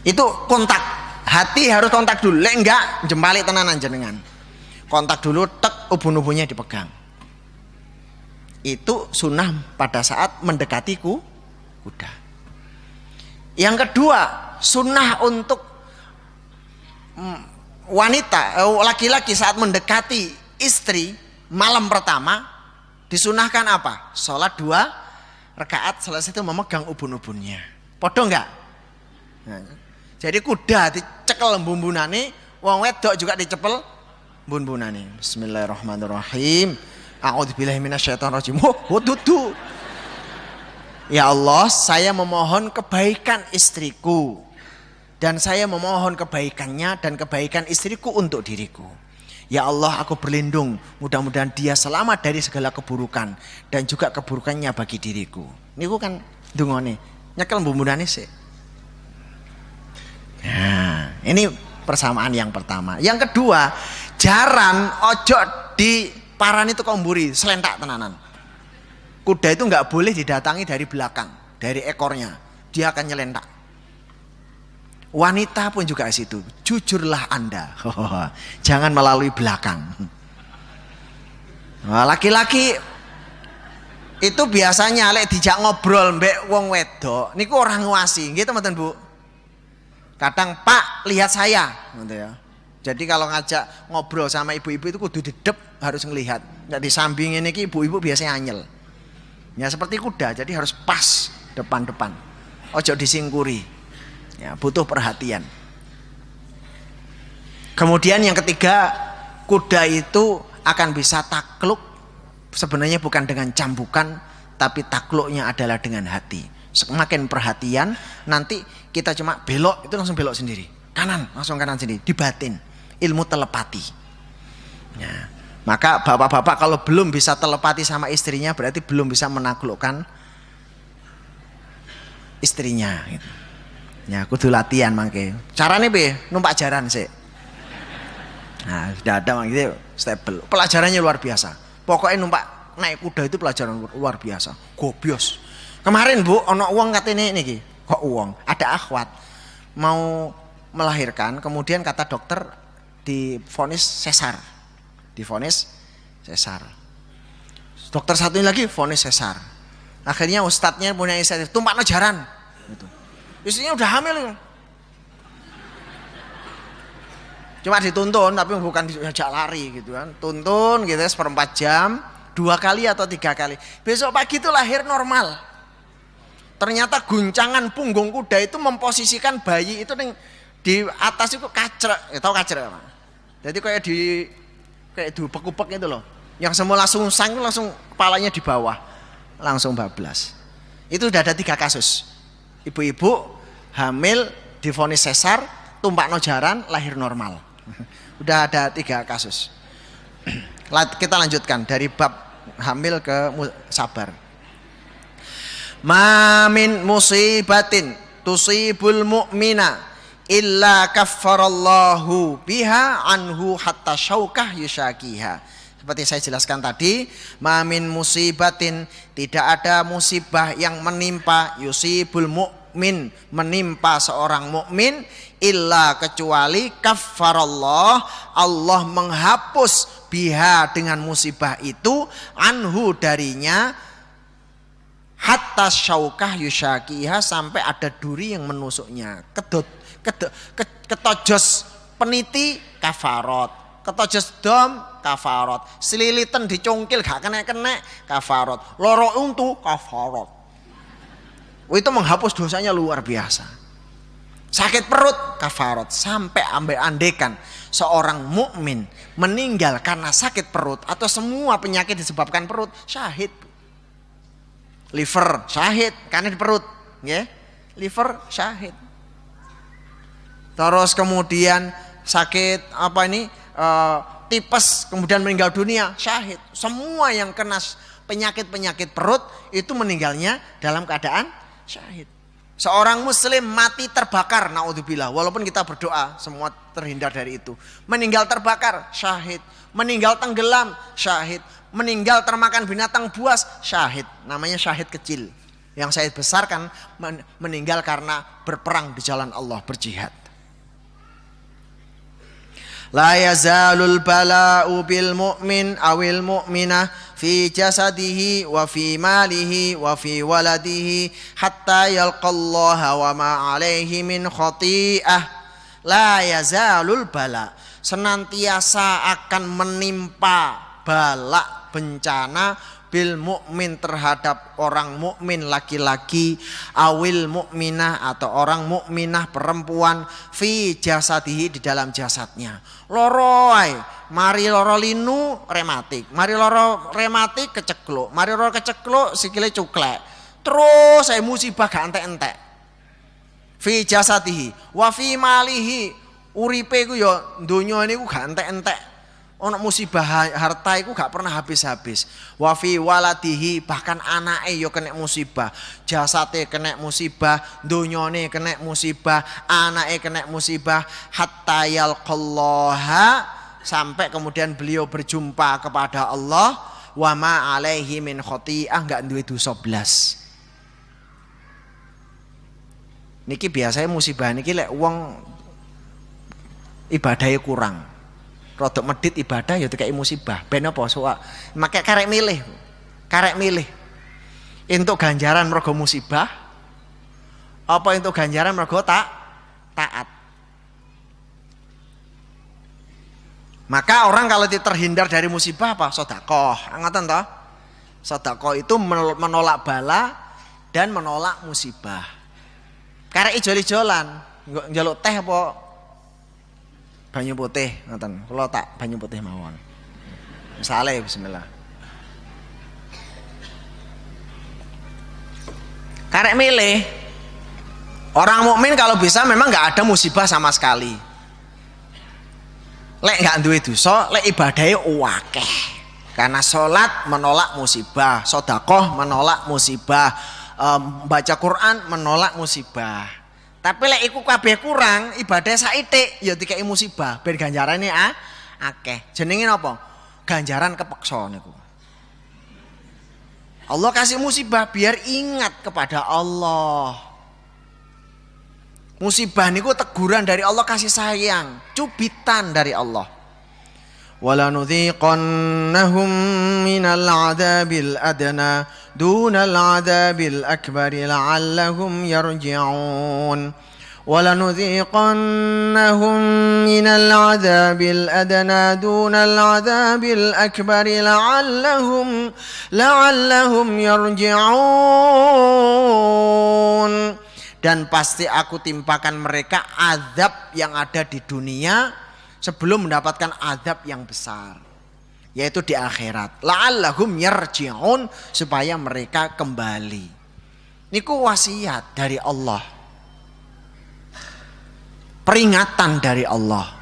Itu kontak. Hati harus kontak dulu, lek enggak jempalik tenanan jenengan. Kontak dulu, tek ubun-ubunnya dipegang. Itu sunnah pada saat mendekati kuda. Yang kedua, sunnah untuk wanita, laki-laki saat mendekati istri malam pertama disunahkan apa? Sholat 2 rakaat selesai itu memegang ubun-ubunnya. Podo enggak? Nah, jadi kuda dicekel bumbunane, wong wedok juga dicepel bumbunane. Bismillahirrahmanirrahim. A'udzubillahi minasyaitonirrajim. Oh, dudu. Ya Allah, saya memohon kebaikan istriku. Dan saya memohon kebaikannya dan kebaikan istriku untuk diriku. Ya Allah, aku berlindung. Mudah-mudahan dia selamat dari segala keburukan. Dan juga keburukannya bagi diriku. Ini kan dungone. Nyekel bumbunane sih. Nah, ini persamaan yang pertama. Yang kedua, jaran ojo di parani tukang mburi, selentak tenanan. Kuda itu nggak boleh didatangi dari belakang, dari ekornya. Dia akan nyelentak. Wanita pun juga situ. Jujurlah Anda. Jangan melalui belakang. Nah, laki-laki itu biasanya lek dijak ngobrol mbek wong wedok niku orang nguasi, nggih teman-teman Bu. Kadang Pak lihat saya gitu ya. Jadi kalau ngajak ngobrol sama ibu-ibu itu kudu dedep, harus ngelihat. Nggak di samping ini ibu-ibu biasanya anyel. Ya seperti kuda, jadi harus pas depan-depan. Ojo disingkuri. Ya, butuh perhatian. Kemudian yang ketiga, kuda itu akan bisa takluk. Sebenarnya bukan dengan cambukan, tapi takluknya adalah dengan hati. Semakin perhatian, nanti kita cuma belok, itu langsung belok sendiri. Kanan, langsung kanan sendiri. Di batin, ilmu telepati. Ya. Maka bapak-bapak kalau belum bisa telepati sama istrinya, berarti belum bisa menaklukkan istrinya. Gitu. Ya, kudu latihan mangke. Caranya be, numpak jaran sih. Nah, sudah ada gitu stable. Pelajarannya luar biasa. Pokoknya numpak naik kuda itu pelajaran luar biasa. Gobios. Kemarin Bu, ono uang katanya ini kok uang? Ada akhwat mau melahirkan, kemudian kata dokter divonis sesar. Divonis sesar. Dokter satu ini lagi vonis sesar. Akhirnya ustadznya punya inisiatif, tumpakno jaran. Gitu. Istrinya udah hamil. Cuma dituntun tapi bukan diajak lari gitu kan. Tuntun gitu 1/4 jam, 2 kali atau 3 kali. Besok pagi itu lahir normal. Ternyata guncangan punggung kuda itu memposisikan bayi itu di atas itu kacrek. Tahu kacrek apa? Jadi kayak diupek-upek itu loh. Yang semua langsung sang itu langsung kepalanya di bawah. Langsung bablas. Itu udah ada 3 kasus. Ibu-ibu hamil divonis sesar, tumpakno jaran, lahir normal. Udah ada 3 kasus. Kita lanjutkan dari bab hamil ke sabar. Ma min musibatin tusibul mu'mina illa kaffarallahu biha anhu hatta syaukah yushakiha. Seperti saya jelaskan tadi, ma min musibatin, tidak ada musibah yang menimpa yusibul mu'min, menimpa seorang mukmin, illa kecuali kaffarallah, Allah menghapus biha dengan musibah itu, anhu darinya, hatta syaukah yushakiha, sampai ada duri yang menusuknya. Ketojos peniti kafarot, ketojos dom kafarot, selilitan dicongkil gak kena kafarot, loro untu kafarot. Itu menghapus dosanya luar biasa. Sakit perut kafarot, sampai andekan seorang mukmin meninggal karena sakit perut atau semua penyakit disebabkan perut, syahid. Liver syahid karena di perut, ya. Liver syahid. Terus kemudian sakit tipes kemudian meninggal dunia, syahid. Semua yang kena penyakit-penyakit perut itu meninggalnya dalam keadaan syahid. Seorang muslim mati terbakar, naudzubillah, walaupun kita berdoa semua terhindar dari itu. Meninggal terbakar, syahid. Meninggal tenggelam, syahid. Meninggal termakan binatang buas, syahid. Namanya syahid kecil. Yang syahid besar kan meninggal karena berperang di jalan Allah, berjihad. La yazalul bala'u bil mu'min awil mu'minah fi jasadihi wa fi malihi wa fi waladihi hatta yalqallaha wa ma alaihi min khati'ah. La yazalul bala, senantiasa akan menimpa bala, bencana,
bil mukmin terhadap orang mukmin laki-laki, awil mukminah atau orang mukminah perempuan, fi jasadihi di dalam jasadnya. Loro ae, mari loro linu rematik, mari loro rematik kecekluk, mari loro kecekluk sikile cuklek. Terus saya musibah gak entek-entek. Fi jasadihi wa fi malihi, uripe ku ya donya niku gak entek-entek. Ono musibah harta iku gak pernah habis-habis. Wa fi waladihi, bahkan anake ya kena musibah, jasate kena musibah, donyane kena musibah, anake kena musibah, hatta yalqallaha, sampai kemudian beliau berjumpa kepada Allah. Wa ma alaihi min khoti'ah, gak duwe dosa blas. Niki biasanya musibah niki lek wong ibadahnya kurang, rodok medit ibadah ya dikai musibah. Ben apa soal make karek milih. Entuk ganjaran mergo musibah apa entuk ganjaran mergo taat. Maka orang kalau terhindar dari musibah apa? Sedekah. Ngoten toh? Sedekah itu menolak bala dan menolak musibah. Karek ijol-ijolan, njaluk teh apa banyu putih, ngoten. Kula tak banyu putih mawon. Misale bismillah. Karek milih. Orang mukmin kalau bisa memang enggak ada musibah sama sekali. Lek enggak duwe dosa, lek ibadahe akeh. Karena salat menolak musibah, sedekah menolak musibah, baca Quran menolak musibah. Tapi lek iku kabeh kurang, ibadah saithik ya dikai musibah, ben ganjarane akeh. Jenenge napa? Ganjaran kepeksa niku. Allah kasih musibah biar ingat kepada Allah. Musibah niku teguran dari Allah, kasih sayang, cubitan dari Allah. Wala nudhiqannahum minal 'adzabil adna dunal 'adzabil akbari la'allahum yarji'un. Wala nudhiqannahum minal 'adzabil adna dunal 'adzabil akbari la'allahum yarji'un. Dan pasti aku timpakan mereka azab yang ada di dunia sebelum mendapatkan azab yang besar, yaitu di akhirat. La'allahum yarji'un, supaya mereka kembali. Niku wasiat dari Allah, peringatan dari Allah.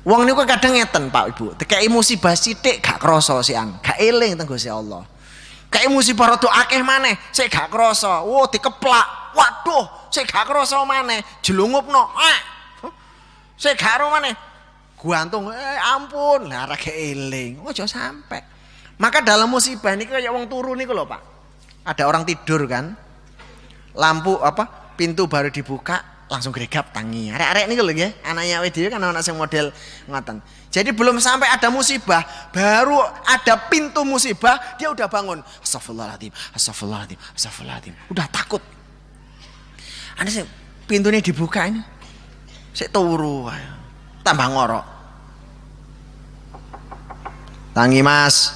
Wong niku kadang ngeten Pak Ibu, dikai musibah sithik gak krasa sian, gak eling teng Gusti Allah. Kayak musibah rada akeh maneh, sik gak krasa. Wo dikeplak. Waduh, sik gak krasa maneh, jelungupno. Sik gak ro maneh. Guantung, ampun, lah ora eling. Ojo sampai. Maka dalam musibah ini kayak wong turu niku lho Pak. Ada orang tidur kan. Lampu pintu baru dibuka, langsung gregap tangi. Arek-arek niku lho nggih, anaknya dhewe kan anak sing model ngoten. Jadi belum sampai ada musibah, baru ada pintu musibah, dia udah bangun. Astagfirullahaladzim, astagfirullahaladzim, astagfirullahaladzim. Udah takut. Ada sih pintunya dibuka ini. Sik turu tambah ngorok. Tangi Mas.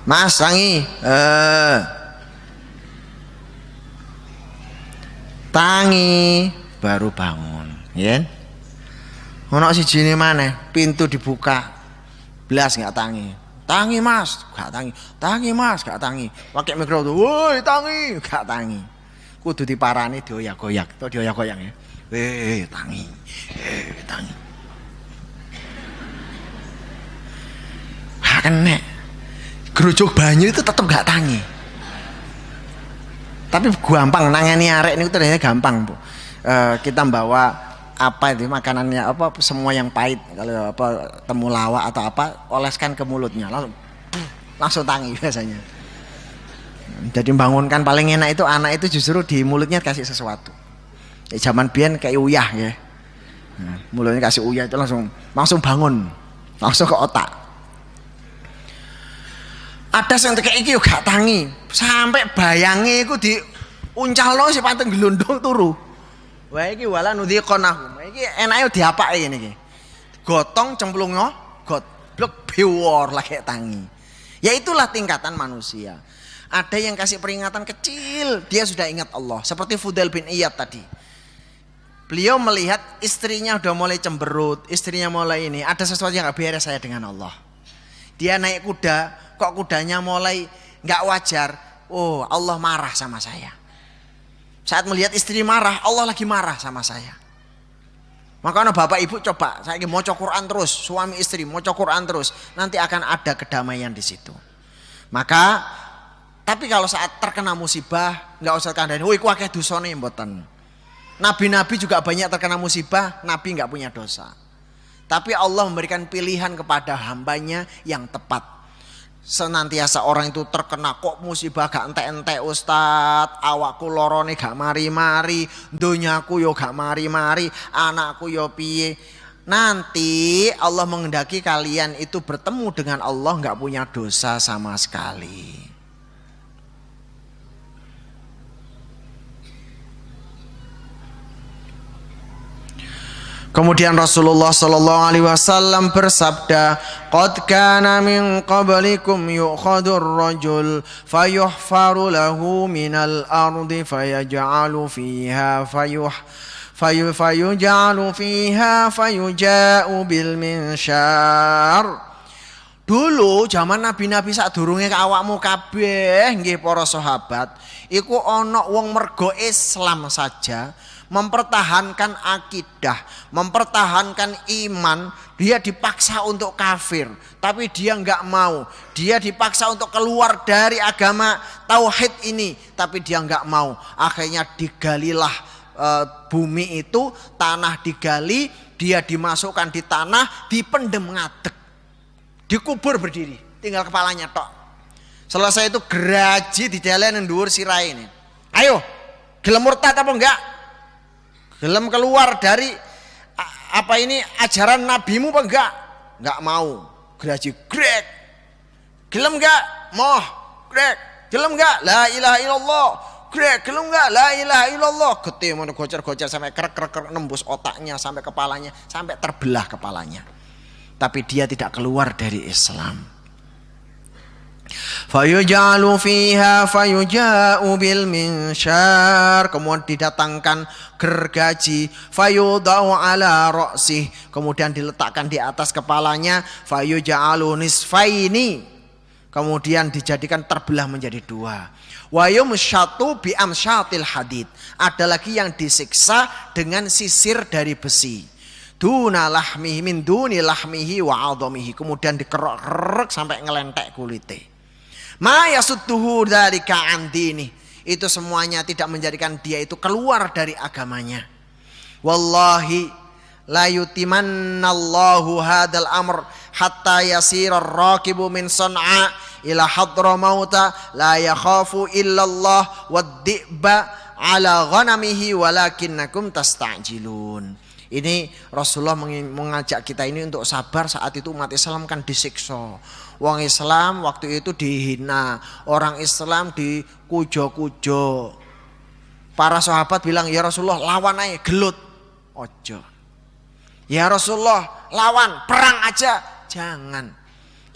Mas tangi. Tangi baru bangun, ya. Ono sijine maneh, pintu dibuka. Blas enggak tangi. Tangi Mas, gak tangi. Tangi Mas, gak tangi. Pakai mikro tuh, woi tangi, gak tangi. Kudu diparani dioyak-goyak, to dioyak-goyak ya. Tangi. Tangi. Kena. Gerujuk banyu itu tetap gak tangi. Tapi gampang nangani arek ini ternyata gampang, Bu. Kita bawa apa itu makanannya semua yang pahit, kalau temulawak atau apa, oleskan ke mulutnya langsung tangi biasanya. Jadi bangunkan paling enak itu anak itu justru di mulutnya kasih sesuatu. Zaman biyen kayak uyah ya. Mulutnya kasih uyah itu langsung bangun, langsung ke otak. Ada yang kayak iki gak tangi, sampai bayangnya iku diuncalno si panteng gelundung turu. Wah iki wala nudhiqonahum. Iki enake diapake ngene iki. Gotong cemplungno goblok bewor lagi tangi. Ya itulah tingkatan manusia. Ada yang kasih peringatan kecil, dia sudah ingat Allah. Seperti Fudail bin Iyad tadi. Beliau melihat istrinya udah mulai cemberut, istrinya mulai ini, ada sesuatu yang gak beres saya dengan Allah. Dia naik kuda, kok kudanya mulai gak wajar. Oh, Allah marah sama saya. Saat melihat istri marah, Allah lagi marah sama saya. Makanya bapak ibu coba, saya mau Quran terus, suami istri mau Quran terus, nanti akan ada kedamaian di situ. Maka, tapi kalau saat terkena musibah, nggak usah kandani, woi ku akeh dosane mboten. Nabi-nabi juga banyak terkena musibah, nabi nggak punya dosa. Tapi Allah memberikan pilihan kepada hambanya yang tepat. Senantiasa orang itu terkena kok musibah gak entek-entek Ustadz, awakku lorone gak mari-mari, donyaku yo gak mari-mari, anakku yo piye. Nanti Allah menghendaki kalian itu bertemu dengan Allah gak punya dosa sama sekali. Kemudian Rasulullah sallallahu alaihi wasallam bersabda, "Qad kana min qablikum yu'khadur rajul fayuhfaru lahu minal ardi fayaj'alu fiha fayuja'u bil minsyar." Dulu zaman nabi-nabi sadurunge awakmu kabeh nggih para sahabat, iku ana wong mergo Islam saja mempertahankan akidah, mempertahankan iman, dia dipaksa untuk kafir, tapi dia nggak mau. Dia dipaksa untuk keluar dari agama tauhid ini, tapi dia nggak mau. Akhirnya digalilah bumi itu, tanah digali, dia dimasukkan di tanah, dipendem ngadeg, dikubur berdiri, tinggal kepalanya tok. Selesai itu geraji di jalan ndur sirai ini. Ayo, gelem murtad apa enggak? Gelem keluar dari apa ini ajaran nabimu apa enggak? Enggak mau. Geraji grek. Gelem enggak? Moh, grek. Gelem enggak? La ilaha illallah. Grek. Gelem enggak? La ilaha illallah. Getih mau gocer-gocer sampai krek nembus otaknya sampai kepalanya, sampai terbelah kepalanya. Tapi dia tidak keluar dari Islam. Fayuj'alu fiha fayuja'u bil minsyar, kemudian didatangkan gergaji, fayudau ala ra'sih, kemudian diletakkan di atas kepalanya, fayuj'alu nisfaini, kemudian dijadikan terbelah menjadi dua. Wa yumsyatu bi amsyatil hadid, ada lagi yang disiksa dengan sisir dari besi. Duna lahmihi min duni lahmihi wa 'adhamihi, kemudian dikerok-kerok sampai ngelentek kulite. Ma yasudduhu dzalika an dini, itu semuanya tidak menjadikan dia itu keluar dari agamanya. Wallahi la yutimannallahu hadzal amr hatta yasira ar-rakibu min San'a ila hadramauta la yakhafu illallah wad-di'ba ala ghanamihi walakinnakum tasta'jilun. Ini Rasulullah mengajak kita ini untuk sabar saat itu umat Islam kan disiksa. Wong Islam waktu itu dihina, orang Islam dikujo-kujo. Para sahabat bilang, "Ya Rasulullah, lawan aja, gelut." Ojo. "Ya Rasulullah, lawan, perang aja." Jangan.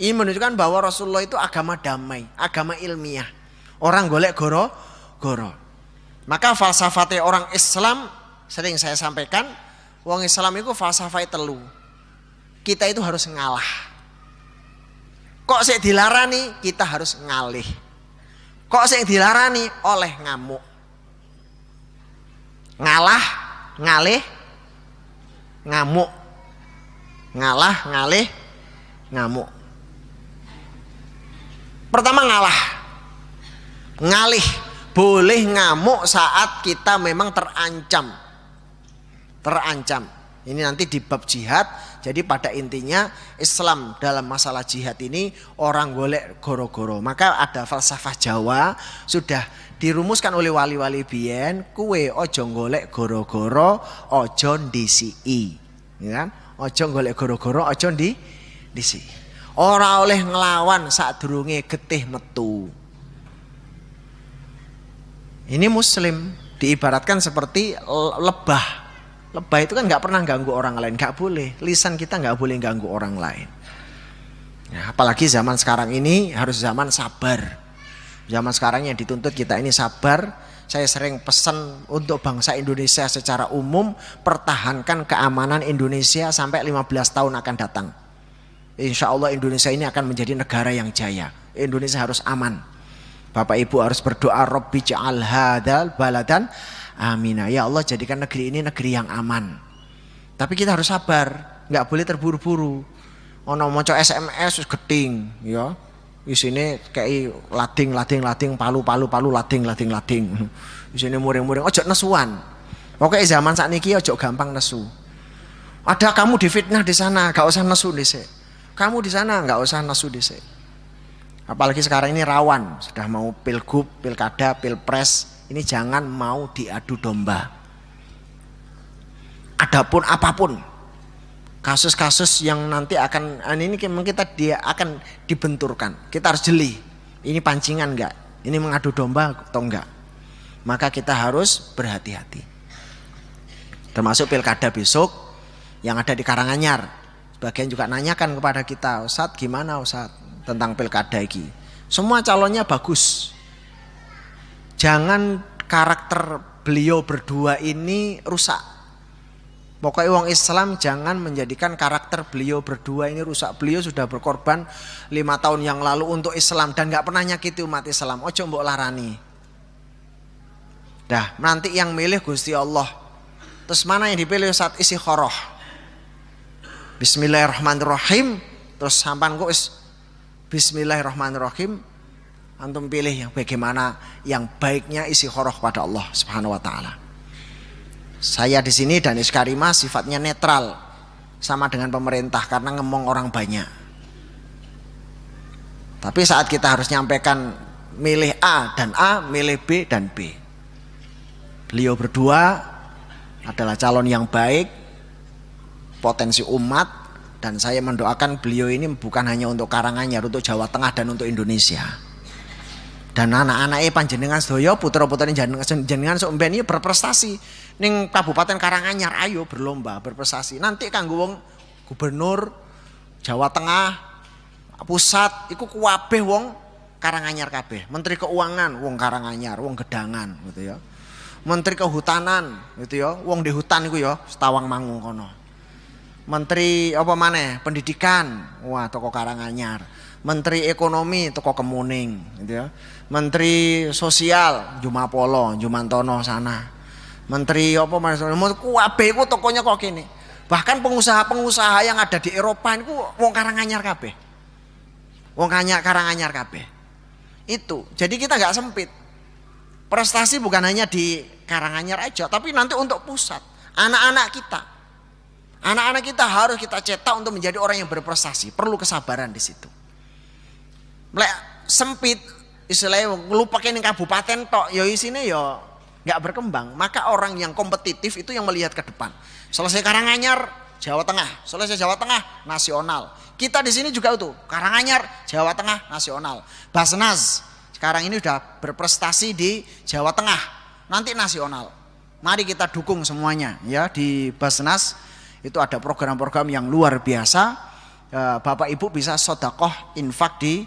Ini menunjukkan bahwa Rasulullah itu agama damai, agama ilmiah. Orang golek goro-goro. Maka falsafatnya orang Islam sering saya sampaikan, wong Islam itu falsafahnya telu. Kita itu harus ngalah. Kok sik dilarani kita harus ngalih. Kok sik dilarani oleh ngamuk. Ngalah, ngalih, ngamuk. Ngalah, ngalih, ngamuk. Pertama ngalah. Ngalih, boleh ngamuk saat kita memang terancam. Terancam. Ini nanti di bab jihad. Jadi pada intinya Islam dalam masalah jihad ini orang golek goro-goro. Maka ada falsafah Jawa sudah dirumuskan oleh wali-wali biyen, kuwe ojo golek goro-goro, ojo ndisiki. Ya kan? Ojo golek goro-goro, ojo ndisiki. Ora oleh nglawan sadurunge getih metu. Ini muslim diibaratkan seperti lebah. Lebay itu kan nggak pernah ganggu orang lain, nggak boleh. Lisan kita nggak boleh ganggu orang lain. Ya, apalagi zaman sekarang ini harus zaman sabar. Zaman sekarang yang dituntut kita ini sabar. Saya sering pesan untuk bangsa Indonesia secara umum, pertahankan keamanan Indonesia sampai 15 tahun akan datang. Insya Allah Indonesia ini akan menjadi negara yang jaya. Indonesia harus aman. Bapak Ibu harus berdoa, Rabbi ja'al hadzal baladan amina. Ya Allah, jadikan negeri ini negeri yang aman. Tapi kita harus sabar, nggak boleh terburu-buru. Ono maca SMS wis geting, ya. Isine kayak lading palu lading. Isine muring-muring, ojo nesuan. Pokoknya zaman sakniki ojo gampang nesu. Ada kamu difitnah di sana, gak usah nesu dhisik. Kamu di sana gak usah nesu dhisik. Apalagi sekarang ini rawan, sudah mau pilgub, pilkada, pilpres, ini jangan mau diadu domba. Adapun apapun kasus-kasus yang nanti akan ini dia akan dibenturkan. Kita harus jeli. Ini pancingan enggak? Ini mengadu domba atau enggak? Maka kita harus berhati-hati. Termasuk pilkada besok yang ada di Karanganyar. Sebagian juga nanyakan kepada kita, Ustadz gimana Ustadz tentang pilkada ini? Semua calonnya bagus. Jangan karakter beliau berdua ini rusak. Pokoknya orang Islam jangan menjadikan karakter beliau berdua ini rusak. Beliau sudah berkorban 5 tahun yang lalu untuk Islam dan gak pernah nyakiti umat Islam. Ojo mbok larani. Dah, nanti yang milih Gusti Allah. Terus mana yang dipilih saat isi khoroh? Bismillahirrahmanirrahim. Terus sampan kok Bismillahirrahmanirrahim. Antum pilih yang bagaimana yang baiknya isi khoroh pada Allah Subhanahu wa taala. Saya di sini Danis Karimah sifatnya netral sama dengan pemerintah karena ngomong orang banyak. Tapi saat kita harus nyampaikan milih A dan A, milih B dan B. Beliau berdua adalah calon yang baik, potensi umat, dan saya mendoakan beliau ini bukan hanya untuk Karanganyar, untuk Jawa Tengah dan untuk Indonesia. Dan anak-anaknya panjenengan sedaya putra-putrane jenengan sok mben iki berprestasi ning Kabupaten Karanganyar, ayo berlomba berprestasi. Nanti kanggo wong gubernur Jawa Tengah pusat iku kuwabeh wong Karanganyar kabeh. Menteri Keuangan wong Karanganyar, wong Gedangan gitu ya. Menteri Kehutanan gitu ya, wong di hutan iku ya Tawangmangu kono. Menteri apa maneh? Pendidikan, wah toko Karanganyar. Menteri Ekonomi toko Kemuning gitu ya. Menteri Sosial Jumapolo, Jumantono sana. Menteri apa maneh? Kuwabe ku tokonya kok kene. Bahkan pengusaha-pengusaha yang ada di Eropa itu wong Karanganyar kabeh. Wong Karanganyar kabeh. Itu. Jadi kita enggak sempit. Prestasi bukan hanya di Karanganyar aja, tapi nanti untuk pusat. Anak-anak kita. Anak-anak kita harus kita cetak untuk menjadi orang yang berprestasi. Perlu kesabaran di situ. Lek sempit istilahnya lupa ning kabupaten tok ya isine ya enggak berkembang. Maka orang yang kompetitif itu yang melihat ke depan. Selesai Karanganyar, Jawa Tengah. Selesai Jawa Tengah, nasional. Kita di sini juga itu, Karanganyar, Jawa Tengah, nasional. Basnas sekarang ini sudah berprestasi di Jawa Tengah, nanti nasional. Mari kita dukung semuanya ya di Basnas. Itu ada program-program yang luar biasa. Bapak Ibu bisa sedekah infak di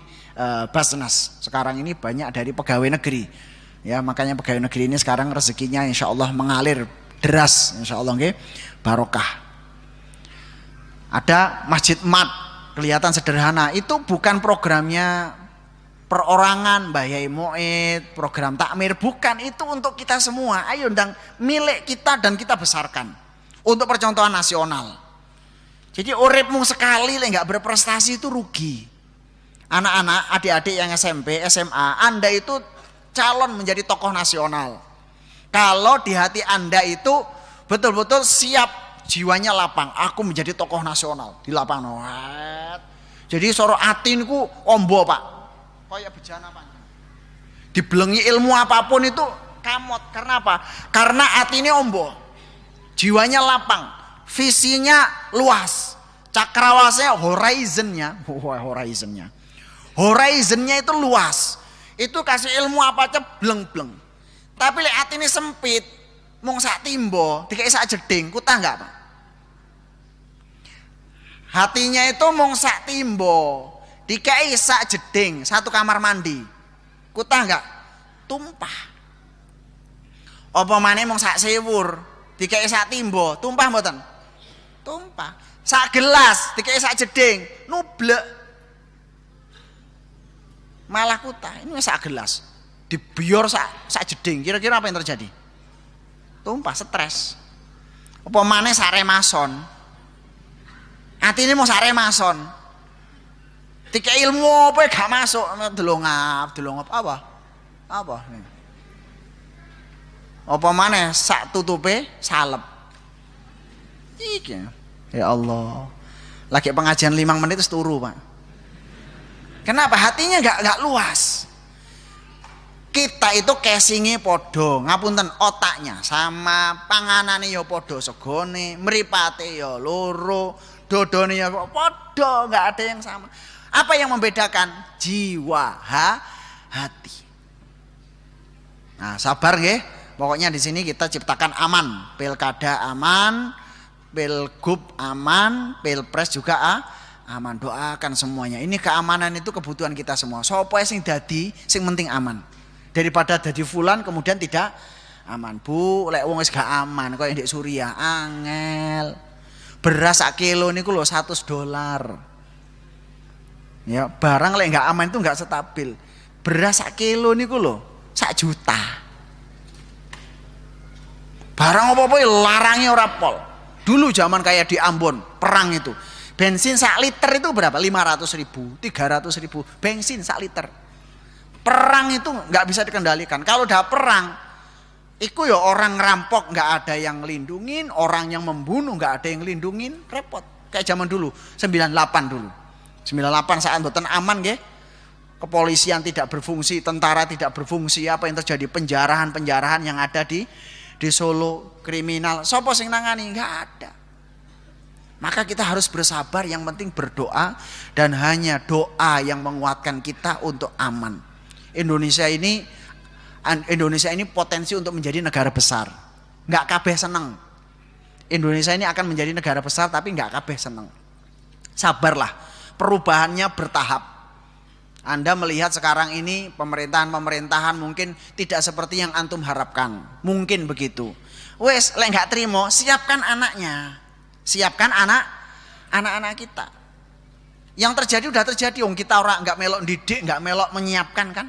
Basnas. Sekarang ini banyak dari pegawai negeri. Ya, makanya pegawai negeri ini sekarang rezekinya insya Allah mengalir deras, insya Allah nggih, barokah. Ada Masjid Mat, kelihatan sederhana. Itu bukan programnya perorangan Mbah Yai Muid, program takmir, bukan, itu untuk kita semua. Ayo ndang milik kita dan kita besarkan untuk percontohan nasional. Jadi uripmu sekali lek enggak berprestasi itu rugi. Anak-anak, adik-adik yang SMP, SMA, Anda itu calon menjadi tokoh nasional. Kalau di hati Anda itu betul-betul siap, jiwanya lapang, aku menjadi tokoh nasional di lapangan. Jadi soro atinku ombo Pak. Kayak bejana Pak. Dibelengi ilmu apapun itu kamot. Karena apa? Karena atine ombo. Jiwanya lapang, visinya luas. Cakrawasnya horizonnya itu luas. Itu kasih ilmu apa aja bleng-bleng. Tapi lek atine sempit, mung sak timbo, dikei sak jeding, kutah enggak, Pak? Hatinya itu mung sak timbo, dikei sak jeding, satu kamar mandi. Kutah enggak? Tumpah. Apa maneh mung sak sewur, dikei sak timbo, tumpah mboten? Tumpah. Sak gelas, dikei sak jeding, nublek. Malah kutah. Ini sak gelas. Dibior sak jeding. Kira-kira apa yang terjadi? Tumpah, stres. Apa maneh sak remason. Atine mau sak remason. Dikei ilmu apa gak masuk, delongap apa? Apa? Apa maneh sak tutupe salep. Iki. Ya Allah. Lagi pengajian 5 menit terus turu, Pak. Kenapa? Hatinya enggak luas. Kita itu casingnya podo, ngapunten otaknya sama, panganane ya podo, segone, mripate ya loro, dodone ya podo, enggak ada yang sama. Apa yang membedakan? Jiwa, hati. Nah, sabar nggih. Pokoknya di sini kita ciptakan aman, pilkada aman, pilgub aman, pilpres juga aman. Doakan semuanya. Ini keamanan itu kebutuhan kita semua. Sopo sing dadi, sing penting aman. Daripada dadi fulan kemudian tidak aman. Bu, lek wong wis gak aman koyo ndek Suriah, angel. Beras sak kilo niku lho $100. Ya, barang lek gak aman itu gak stabil. Beras sak kilo niku lho sak juta. Barang apa-apa larangnya ora pol. Dulu zaman kayak di Ambon, perang itu. Bensin sak liter itu berapa? 500.000, 300.000 bensin sak liter. Perang itu nggak bisa dikendalikan. Kalau udah perang, itu ya orang ngerampok nggak ada yang lindungin, orang yang membunuh nggak ada yang lindungin, repot. Kayak zaman dulu, 98 dulu. 98 saat mboten aman nggih. Kepolisian tidak berfungsi, tentara tidak berfungsi, apa yang terjadi? Penjarahan yang ada di Solo, kriminal. Sopo sing nangani? Nggak ada. Maka kita harus bersabar, yang penting berdoa, dan hanya doa yang menguatkan kita untuk aman. Indonesia ini potensi untuk menjadi negara besar. Nggak kabeh seneng. Indonesia ini akan menjadi negara besar tapi nggak kabeh seneng. Sabarlah, perubahannya bertahap. Anda melihat sekarang ini pemerintahan mungkin tidak seperti yang antum harapkan. Mungkin begitu. Wes, lek nggak terima, siapkan anaknya. Siapkan anak-anak kita. Yang terjadi udah terjadi. Kita orang nggak melok didik, nggak melok menyiapkan kan?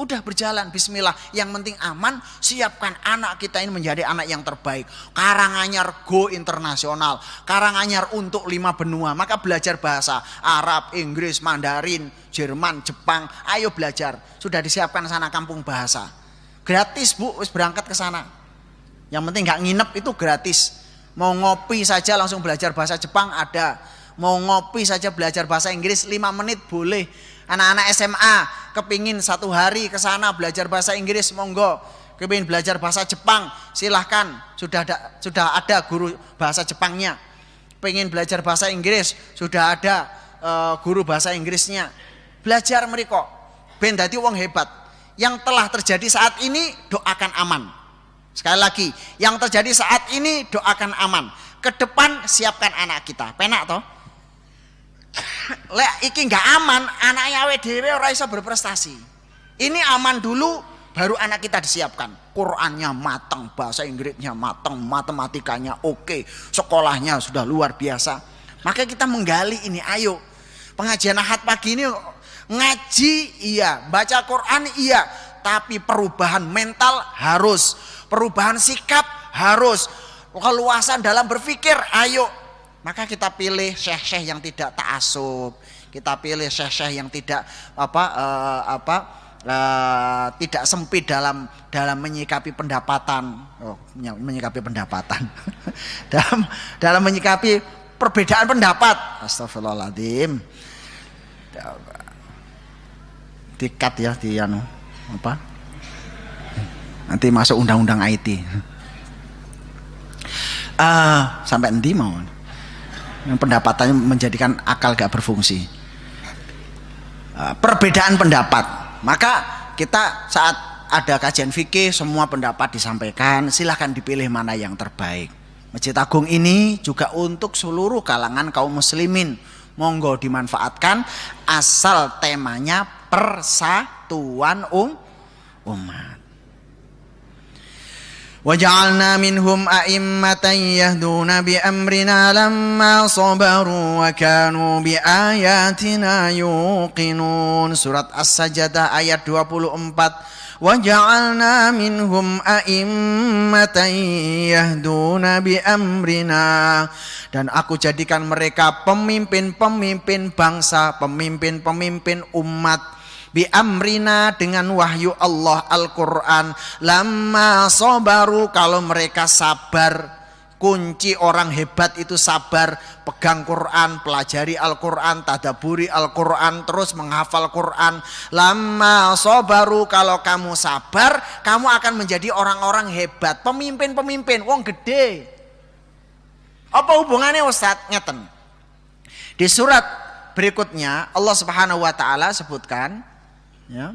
Udah berjalan, bismillah. Yang penting aman, siapkan anak kita ini menjadi anak yang terbaik. Karanganyar go internasional, Karanganyar untuk 5 benua. Maka belajar bahasa Arab, Inggris, Mandarin, Jerman, Jepang. Ayo belajar. Sudah disiapkan sana kampung bahasa. Gratis, Bu, wis berangkat ke sana. Yang penting nggak nginep, itu gratis. Mau ngopi saja langsung belajar bahasa Jepang ada. Mau ngopi saja belajar bahasa Inggris 5 menit boleh. Anak-anak SMA kepingin 1 hari ke sana belajar bahasa Inggris, monggo. Kepingin belajar bahasa Jepang, silahkan. Sudah ada guru bahasa Jepangnya. Pengen belajar bahasa Inggris, sudah ada guru bahasa Inggrisnya. Belajar mereka. Ben dadi wong hebat. Yang telah terjadi saat ini doakan aman. Sekali lagi, yang terjadi saat ini doakan aman. Ke depan siapkan anak kita. Penak toh? Lek iki nggak aman, anaknya awake dhewe ora iso berprestasi. Ini aman dulu, baru anak kita disiapkan. Qurannya matang, bahasa Inggrisnya matang, matematikanya oke, sekolahnya sudah luar biasa. Maka kita menggali ini, ayo. Pengajian Ahad pagi ini ngaji iya, baca Quran iya, tapi perubahan mental harus, perubahan sikap harus, keluasan dalam berpikir, ayo. Maka kita pilih syekh-syekh yang tidak ta'assub, kita pilih syekh-syekh yang tidak tidak sempit dalam menyikapi pendapatan, menyikapi pendapatan, dalam menyikapi perbedaan pendapat. Astagfirullahaladzim. Dikat ya di apa? Nanti masuk undang-undang IT. Sampai endi mau? Pendapatannya menjadikan akal gak berfungsi. Perbedaan pendapat. Maka kita saat
ada kajian fikih, semua pendapat disampaikan, silahkan dipilih mana yang terbaik. Masjid Agung ini juga untuk seluruh kalangan kaum muslimin, monggo dimanfaatkan asal temanya persatuan umat. وَجَعَلْنَا مِنْهُمْ أَئِمَّةً يَهْدُونَ بِأَمْرِنَا لَمَّا صَبَرُوا وَكَانُوا بِآيَاتِنَا يُوقِنُونَ. Surat As-Sajdah ayat 24. وَجَعَلْنَا مِنْهُمْ أَئِمَّةً يَهْدُونَ بِأَمْرِنَا. Dan aku jadikan mereka pemimpin-pemimpin bangsa, pemimpin-pemimpin umat. Bi amrina, dengan wahyu Allah Al-Quran. Lama sabaru, kalau mereka sabar. Kunci orang hebat itu sabar. Pegang Quran, pelajari Al-Quran, tadaburi Al-Quran, terus menghafal Quran. Lama sabaru, kalau kamu sabar, kamu akan menjadi orang-orang hebat. Pemimpin-pemimpin, wong gede. Apa hubungannya Ustadz? Ngeten. Di surat berikutnya Allah Subhanahu wa taala sebutkan, ya.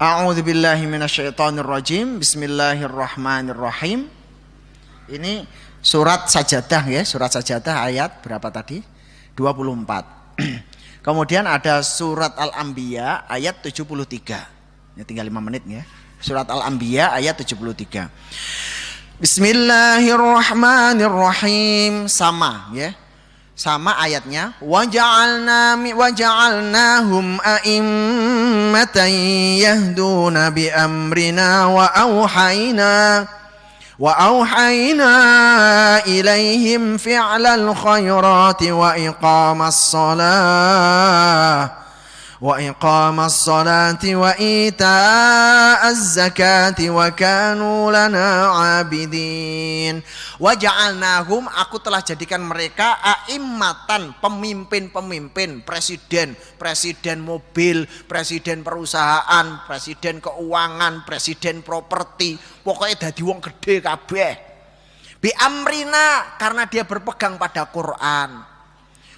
A'udzubillahi minasyaitonirrajim. Bismillahirrahmanirrahim. Ini surat Sajadah ya, surat Sajadah ayat berapa tadi? 24. Kemudian ada surat Al-Anbiya ayat 73. Ya, tinggal 5 menit ya. Surat Al-Anbiya ayat 73. Bismillahirrahmanirrahim. Sama ya. Sama ayatnya, waja'alnahum a'immatan yahduna bi amrina wa auhayna ilaihim fi'lal khairati wa iqamas salati wa ita'az zakati wa kanu lana 'abidin. Wa ja'alnahum, aku telah jadikan mereka a'immatan, pemimpin-pemimpin, presiden mobil, presiden perusahaan, presiden keuangan, presiden properti, pokoknya dadi wong gede kabeh. Bi amrina, karena dia berpegang pada Quran.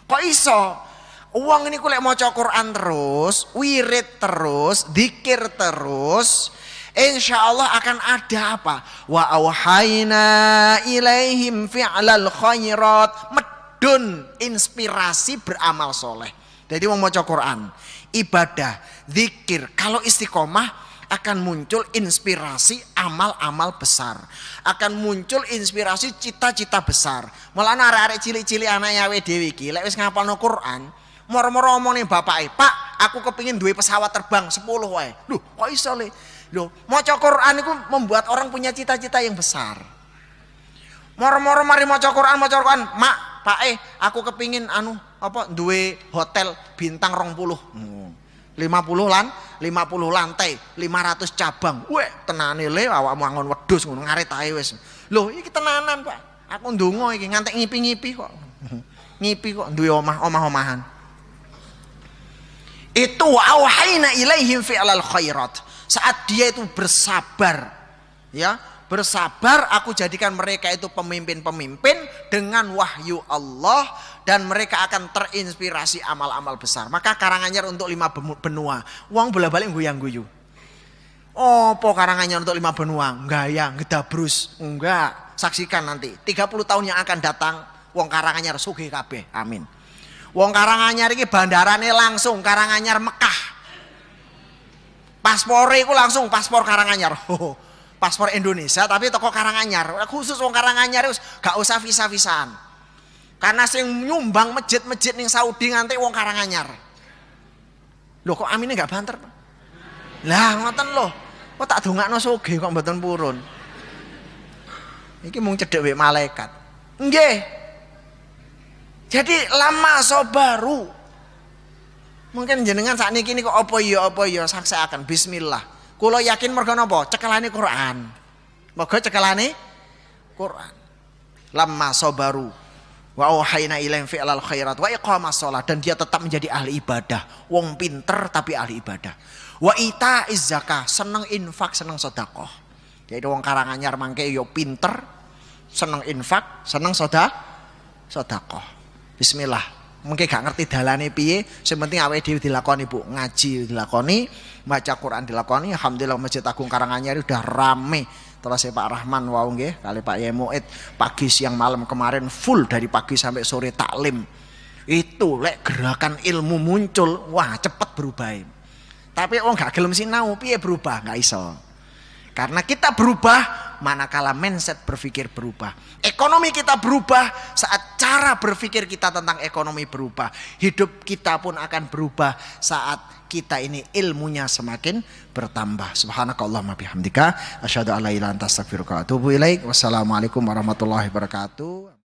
Kok iso? Uang ini kulek maca Quran terus, wirid terus, dzikir terus, insya Allah akan ada apa? Wa auhayna ilaihim fi'lal khairat, medun inspirasi beramal soleh. Jadi mau maca Quran, ibadah, dzikir, kalau istiqomah akan muncul inspirasi amal-amal besar, akan muncul inspirasi cita-cita besar. Malah arek-arek cilik-cilik anak yawe dhewe iki lek wis ngapalno Quran, moro-moro omong nih bapak, Pak, aku kepingin duwe pesawat terbang 10 wae. Loh, kok iso le? Loh, maca Quran itu membuat orang punya cita-cita yang besar. Moro-moro mari maca Quran, Mak, Pak, aku kepingin duwe hotel bintang 20. 50 lantai, 500 cabang. Weh, tenane le awakmu angon wedhus ngono ngarit ae wis. Loh, iki tenanan, Pak. Aku ndonga iki ngantek ngipi-ngipi kok. Ngipi kok duwe omah-omahan. Itu auhayna ilaihim fi'lal khairat. Saat dia itu bersabar, ya, bersabar, aku jadikan mereka itu pemimpin-pemimpin dengan wahyu Allah, dan mereka akan terinspirasi amal-amal besar. Maka Karanganyar untuk 5 benua, uang bola-balik guyang-guyu. Apa Karanganyar untuk 5 benua? Gaya, ngedabrus, enggak. Saksikan nanti 30 tahun yang akan datang, wong Karanganyar sugih kabeh. Amin. Wong Karanganyar iki bandarane langsung Karanganyar Mekah. Paspore iku langsung paspor Karanganyar. Paspor Indonesia tapi toko Karanganyar. Khusus wong Karanganyar gak usah visa-visaan. Karena sing nyumbang masjid-masjid ning Saudi nganti wong Karanganyar. Loh kok amine gak banter, Pak? Lah ngoten lho. Kok tak dongakno sugih kok mboten purun. Iki mung cedhek wek malaikat. Nggih. Jadi lama sobaru. Mungkin jenengan saat ini kok apa ya saksaaken bismillah. Kula yakin mergo napa? Cekelane Quran. Mergo cekelane Quran. Lama sobaru. Wa auhayna ilaihim fi'lal khairat wa iqamas shalah, dan dia tetap menjadi ahli ibadah. Wong pinter tapi ahli ibadah. Wa itaiz zakah, seneng infak, seneng sedekah. Jadi wong Karanganyar mangke yo pinter, seneng infak, seneng sedekah. Bismillah.
mungkin gak ngerti dalane piye, sing penting awake dhewe dilakoni Bu, ngaji dilakoni, maca Quran dilakoni. Alhamdulillah Masjid Agung Karanganyar udah rame. Terus Pak Rahman wau nggih, kali Pak Yai Muid pagi siang malam kemarin full dari pagi sampai sore taklim. Itu lek gerakan ilmu muncul, wah cepet berubah. Tapi wong gak gelem sinau, piye berubah? Gak iso. Karena kita berubah manakala mindset berpikir berubah. Ekonomi kita berubah saat cara berpikir kita tentang ekonomi berubah. Hidup kita pun akan berubah saat kita ini ilmunya semakin bertambah. Subhanakallahumma bihamdika asyhadu an la ilaha illa anta astaghfiruka wa atubu ilaik. Wassalamualaikum warahmatullahi wabarakatuh.